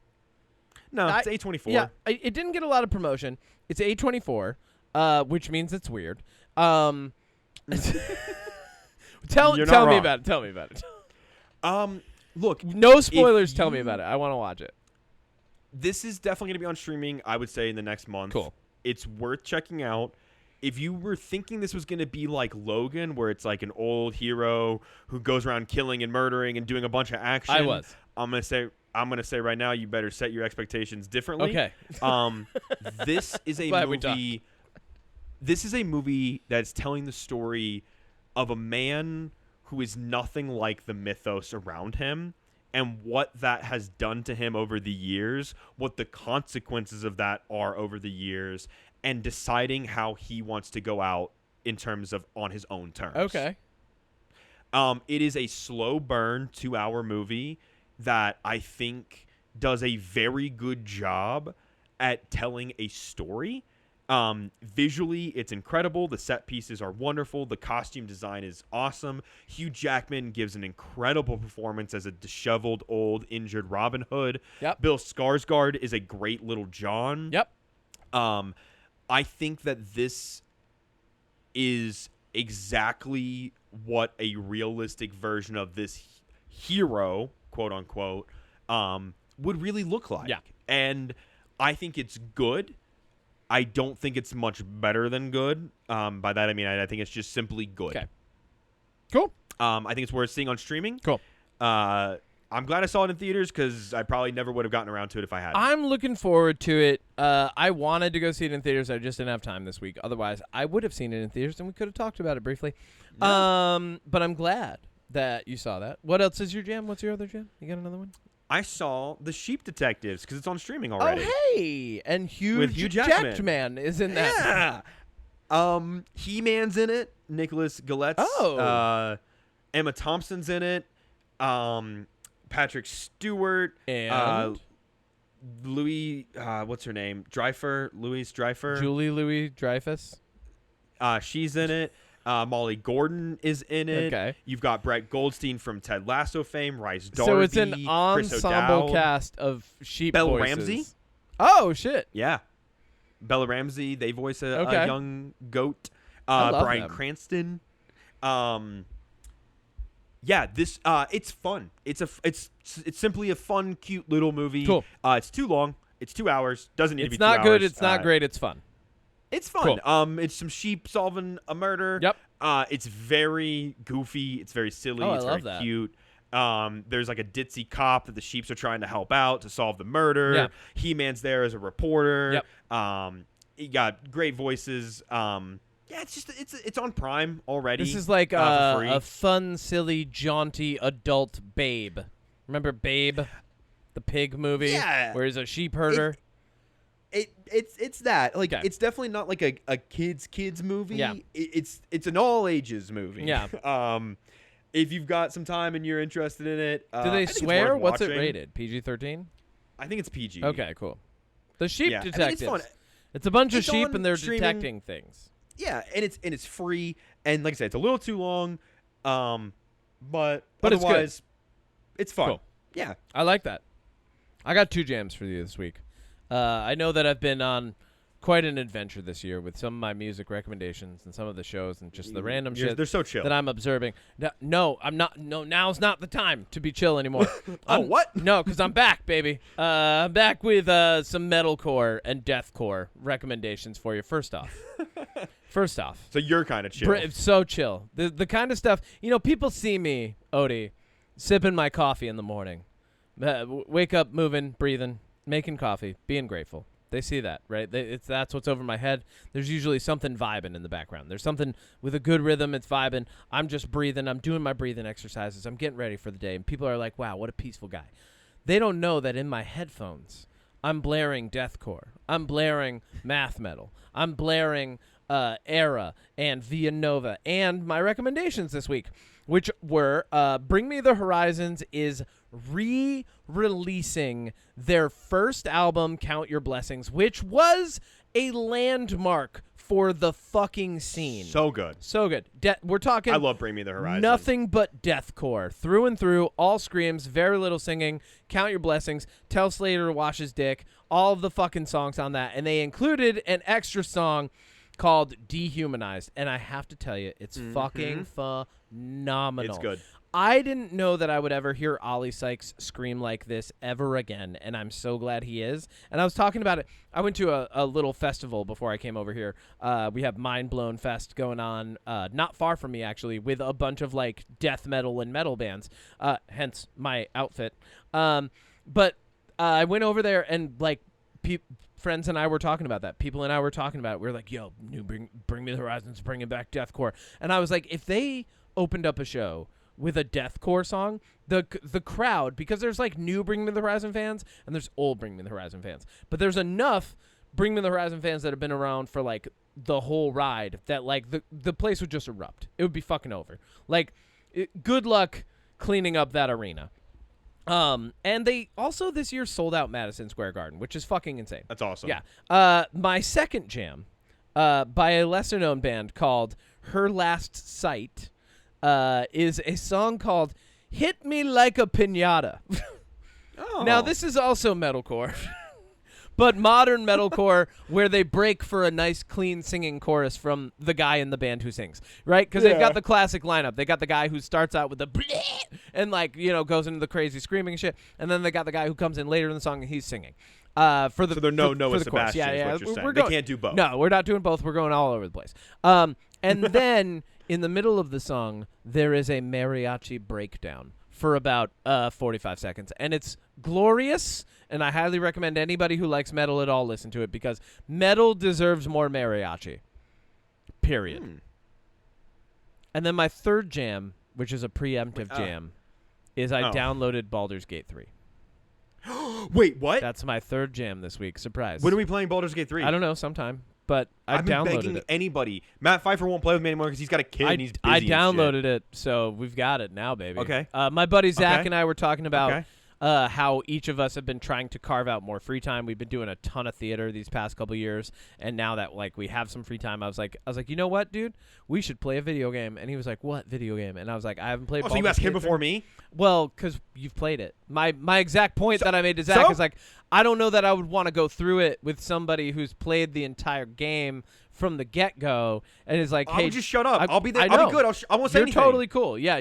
No, it's A24. Yeah, it didn't get a lot of promotion. It's A24, which means it's weird. Tell me wrong. about it. Tell me about it. Look, No spoilers. Tell me about it. I want to watch it. this is definitely going to be on streaming, I would say, in the next month. Cool. It's worth checking out. If you were thinking this was going to be like Logan, where it's like an old hero who goes around killing and murdering and doing a bunch of action, I was. I'm gonna say right now, you better set your expectations differently. Okay. This is a Glad we movie. This is a movie that's telling the story of a man who is nothing like the mythos around him, and what that has done to him over the years, what the consequences of that are over the years, and deciding how he wants to go out in terms of on his own terms. Okay. It is a slow burn 2-hour movie that I think does a very good job at telling a story. Visually, it's incredible. The set pieces are wonderful. The costume design is awesome. Hugh Jackman gives an incredible performance as a disheveled, old, injured Robin Hood. Yep. Bill Skarsgård is a great little John. Yep. I think that this is exactly what a realistic version of this hero, quote unquote, would really look like. Yeah. And I think it's good. I don't think it's much better than good. By that I mean I think it's just simply good. Okay. Cool. I think it's worth seeing on streaming. Cool. I'm glad I saw it in theaters because I probably never would have gotten around to it if I hadn't. I'm looking forward to it. I wanted to go see it in theaters. I just didn't have time this week. Otherwise, I would have seen it in theaters, and we could have talked about it briefly. Yeah. But I'm glad that you saw that. What else is your jam? What's your other jam? You got another one? I saw The Sheep Detectives because it's on streaming already. Oh, hey! And With Hugh Jackman. Jacked Man is in that. Yeah. He-Man's in it. Nicholas Galetz. Oh. Emma Thompson's in it. Patrick Stewart. And? Louis, what's her name? Louise Dreifer. Julie Louis-Dreyfus. She's in it. Molly Gordon is in it. Okay. You've got Brett Goldstein from Ted Lasso fame, Rice Darby. So it's an Chris ensemble O'Dowd. cast of sheep Bella voices. Ramsey? Oh, shit. Yeah. Bella Ramsey, they voice a Okay. young goat. I love Bryan them. Cranston. Yeah, this it's fun. It's simply a fun, cute little movie. Cool. It's too long. It's 2 hours. Doesn't need to be It's 2 hours. not good. It's not great. It's fun. It's fun. Cool. It's some sheep solving a murder. Yep. It's very goofy. It's very silly. Oh, I it's love very that. cute. There's like a ditzy cop that the sheeps are trying to help out to solve the murder. Yeah. He-Man's there as a reporter. Yep. You got great voices. Yeah, it's on Prime already. This is like for free. a fun, silly, jaunty adult Babe. Remember Babe, the pig movie? Yeah. Where he's a sheep herder. It's that. Like, Okay. it's definitely not like a kids movie. Yeah. It's an all ages movie. Yeah. If you've got some time and you're interested in it, Do I they think it's swear? worth What's it watching. rated? PG-13? I think it's PG. Okay, cool. The sheep Yeah, I think detectives. it's fun. It's a bunch of It's sheep on and they're streaming. detecting things. Yeah, and it's free, and like I said, it's a little too long, but But it's good. otherwise, it's fun. Cool. Yeah. I like that. I got 2 jams for you this week. I know that I've been on quite an adventure this year with some of my music recommendations and some of the shows and just the random shit They're so chill. that I'm observing. No, I'm not. No, now's not the time to be chill anymore. What? No, because I'm back, baby. I'm back with some metalcore and deathcore recommendations for you. First off, So you're kind of chill. so chill. The kind of stuff, people see me, Odie, sipping my coffee in the morning. Wake up, moving, breathing, making coffee, being grateful. They see that, right? That's what's over my head. There's usually something vibing in the background. There's something with a good rhythm. It's vibing. I'm just breathing. I'm doing my breathing exercises. I'm getting ready for the day. And people are like, wow, what a peaceful guy. they don't know that in my headphones, I'm blaring deathcore. I'm blaring math metal. I'm blaring Era and Via Nova. And my recommendations this week, which were Bring Me the Horizons is re-releasing their first album, Count Your Blessings, which was a landmark for the fucking scene. So good. So good. We're talking... I love Bring Me the Horizon. Nothing but deathcore. Through and through, all screams, very little singing, Count Your Blessings, Tell Slater to Wash His Dick, all of the fucking songs on that. And they included an extra song called Dehumanized. And I have to tell you, it's fucking phenomenal. It's good. I didn't know that I would ever hear Ollie Sykes scream like this ever again, and I'm so glad he is. And I was talking about it. I went to a little festival before I came over here. We have Mind Blown Fest going on not far from me, actually, with a bunch of, like, death metal and metal bands, hence my outfit. But I went over there, and, like, friends and I were talking about that. People and I were talking about it. We were like, yo, Bring Me the Horizons, bringing back deathcore. And I was like, if they opened up a show with a deathcore song, the crowd, because there's like new Bring Me the Horizon fans and there's old Bring Me the Horizon fans, but there's enough Bring Me the Horizon fans that have been around for like the whole ride that like the place would just erupt. It would be fucking over. Like, good luck cleaning up that arena. And they also this year sold out Madison Square Garden, which is fucking insane. That's awesome. Yeah. My second jam, by a lesser known band called Her Last Sight, is a song called Hit Me Like a Piñata. Oh. Now, this is also metalcore, but modern metalcore where they break for a nice, clean singing chorus from the guy in the band who sings, right? Because they've got the classic lineup. They got the guy who starts out with the bleh and, like, you know, goes into the crazy screaming and shit, and then they got the guy who comes in later in the song and he's singing. So they're Noah Sebastian is what you're saying. They can't do both. No, we're not doing both. We're going all over the place. And then in the middle of the song, there is a mariachi breakdown for about 45 seconds. And it's glorious, and I highly recommend anybody who likes metal at all listen to it because metal deserves more mariachi. Period. And then my third jam, which is a preemptive jam, is I downloaded Baldur's Gate 3. Wait, what? That's my third jam this week. Surprise. When are we playing Baldur's Gate 3? I don't know, sometime. But I've been downloaded begging it. Anybody. Matt Pfeiffer won't play with me anymore because he's got a kid and he's busy. I downloaded it, so we've got it now, baby. Okay. My buddy Zach and I were talking about Okay. how each of us have been trying to carve out more free time. We've been doing a ton of theater these past couple years, and now that like we have some free time, I was like, you know what, dude? We should play a video game. And he was like, what video game? And I was like, I haven't played. Oh, so you asked him before me? Well, because you've played it. My exact point that I made to Zach is like, I don't know that I would want to go through it with somebody who's played the entire game from the get-go and is like, hey, I'll just shut up. I'll be there. I'll be good. I won't say anything. You're totally cool. Yeah,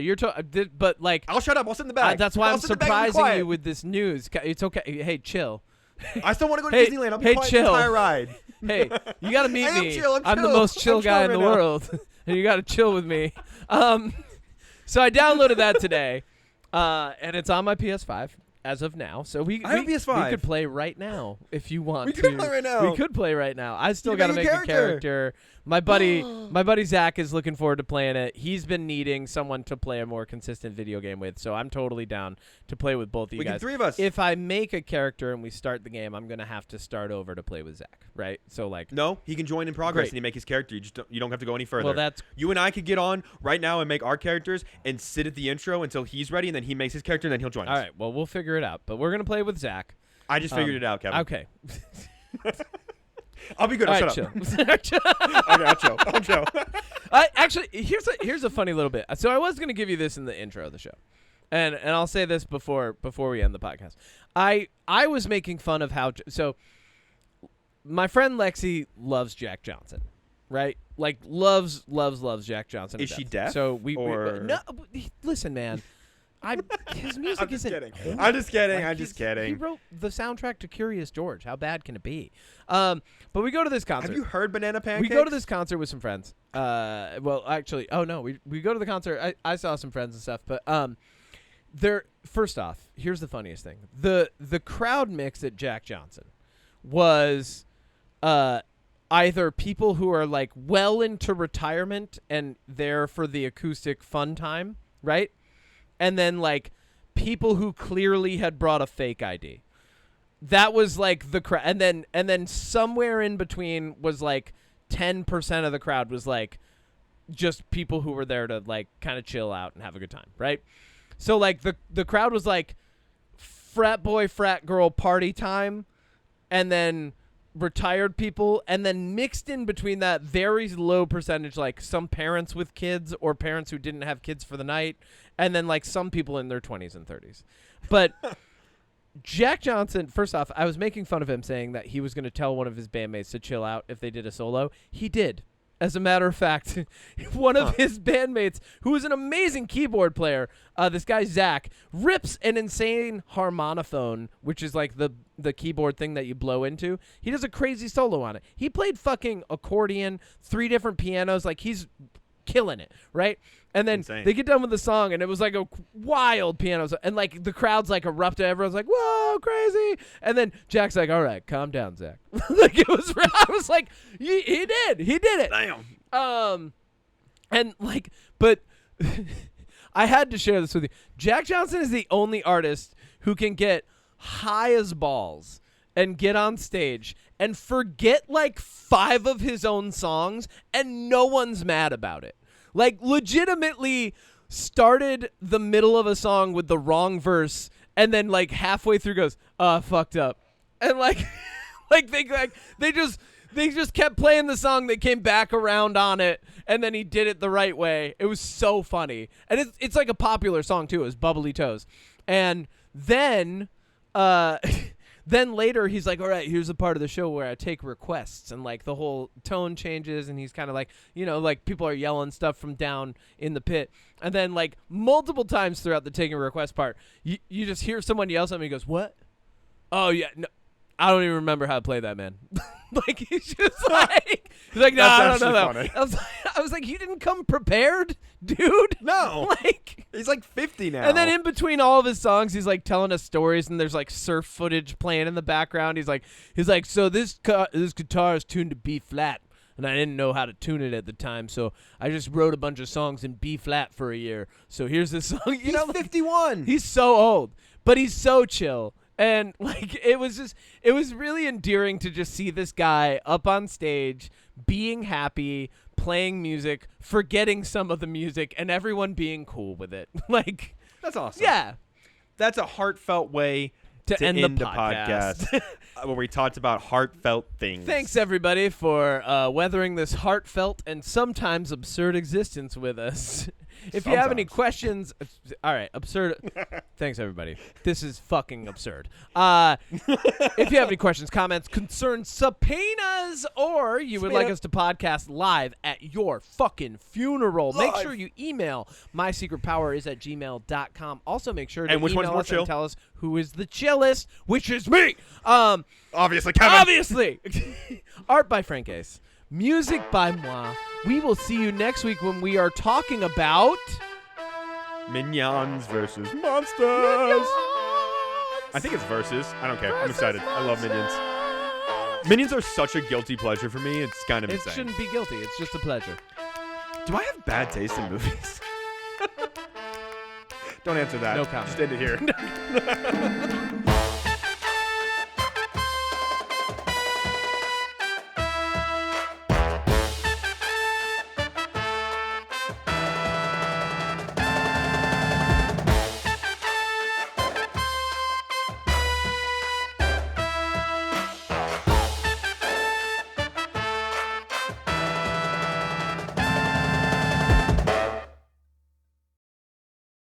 but like, I'll shut up. I'll sit in the back. that's why I'll I'm sit in the back and be surprising quiet. you with this news. It's okay. Hey, chill. I still want to go to Hey, Disneyland. I'll be hey, quiet chill. the entire ride. Hey, you got to meet I am me. chill, I'm the chill. most chill I'm guy in chill the right now. world, and you got to chill with me. So I downloaded that today, and it's on my PS5 as of now. So we I have a PS5. we could play right now if you want. We could play right now. We could play right now. I still You got to make make a a character. My buddy Zach is looking forward to playing it. He's been needing someone to play a more consistent video game with, so I'm totally down to play with both of you We can guys. three of us. If I make a character and we start the game, I'm gonna have to start over to play with Zach, right? So like, No, he can join in progress Great. and he make his character. You don't have to go any further. well, that's You and I could get on right now and make our characters and sit at the intro until he's ready, and then he makes his character, and then he'll join all us. right. Well, we'll figure it out, but we're gonna play with Zach. I just figured it out, Kevin. Okay. I'll be good. All I'll right, shut chill. up. Okay, I'll chill. I'll chill. Actually, here's a funny little bit. So I was gonna give you this in the intro of the show, and I'll say this before we end the podcast. I was making fun of how so my friend Lexi loves Jack Johnson, right? Like loves Jack Johnson. Is to she death. deaf? So we or- no. Listen, man. His music I'm just isn't. kidding. horrible. I'm just kidding. Like, I'm just kidding. He wrote the soundtrack to Curious George. How bad can it be? But we go to this concert. Have you heard Banana Pancakes? We go to this concert with some friends. Well, actually, oh no, we go to the concert. I saw some friends and stuff, but there. First off, here's the funniest thing: the crowd mix at Jack Johnson was either people who are like well into retirement and there for the acoustic fun time, right? And then like people who clearly had brought a fake ID. That was like the crowd, and then somewhere in between was like 10% of the crowd was like just people who were there to like kind of chill out and have a good time, right? So like the crowd was like frat boy, frat girl party time, and then retired people, and then mixed in between that very low percentage like some parents with kids or parents who didn't have kids for the night, and then like some people in their 20s and 30s. But Jack Johnson, first off, I was making fun of him saying that he was going to tell one of his bandmates to chill out if they did a solo. He did. As a matter of fact, one of his bandmates, who is an amazing keyboard player, this guy Zach, rips an insane harmonophone, which is like the keyboard thing that you blow into. He does a crazy solo on it. He played fucking accordion, 3 different pianos. Like, he's killing it, right? And then they get done with the song, and it was like a wild piano. And like the crowd's like erupted. Everyone's like, "Whoa, crazy!" And then Jack's like, "All right, calm down, Zach." Like it was. I was like, he did it. Damn. And like, but I had to share this with you. Jack Johnson is the only artist who can get high as balls and get on stage and forget like 5 of his own songs, and no one's mad about it. Like, legitimately started the middle of a song with the wrong verse, and then like halfway through goes, fucked up. And like they just kept playing the song. They came back around on it, and then he did it the right way. It was so funny. And it's like a popular song too. It was Bubbly Toes. And then then later he's like, all right, here's the part of the show where I take requests, and like the whole tone changes, and he's kind of like, you know, like people are yelling stuff from down in the pit. And then like multiple times throughout the taking request part, you just hear someone yell something. He goes, "What? Oh yeah, no, I don't even remember how to play that, man." Like he's just like, he's like, "No, I don't know that." I was like, "You didn't come prepared, dude." No. Like he's like 50 now. And then in between all of his songs, he's like telling us stories, and there's like surf footage playing in the background. He's like, so this guitar is tuned to B flat, and I didn't know how to tune it at the time, so I just wrote a bunch of songs in B flat for a year. So here's this song. He's 51. He's so old, but he's so chill. And like it was really endearing to just see this guy up on stage being happy, playing music, forgetting some of the music, and everyone being cool with it. Like, that's awesome. Yeah. That's a heartfelt way to end the podcast. Where we talked about heartfelt things. Thanks, everybody, for weathering this heartfelt and sometimes absurd existence with us. If you have any questions, all right, absurd. Thanks, everybody. This is fucking absurd. If you have any questions, comments, concerns, subpoenas, or you would like us to podcast live at your fucking funeral, make sure you email mysecretpoweris@gmail.com. Also, make sure to email us and tell us who is the chillest, which is me. Obviously, Kevin. Obviously. Art by FrankAce. Music by moi. We will see you next week when we are talking about Minions versus Monsters. I think it's versus. I don't care. I'm excited. I love Minions. Minions are such a guilty pleasure for me. It's kind of insane. It shouldn't be guilty. It's just a pleasure. Do I have bad taste in movies? Don't answer that. No comment. Just end it here.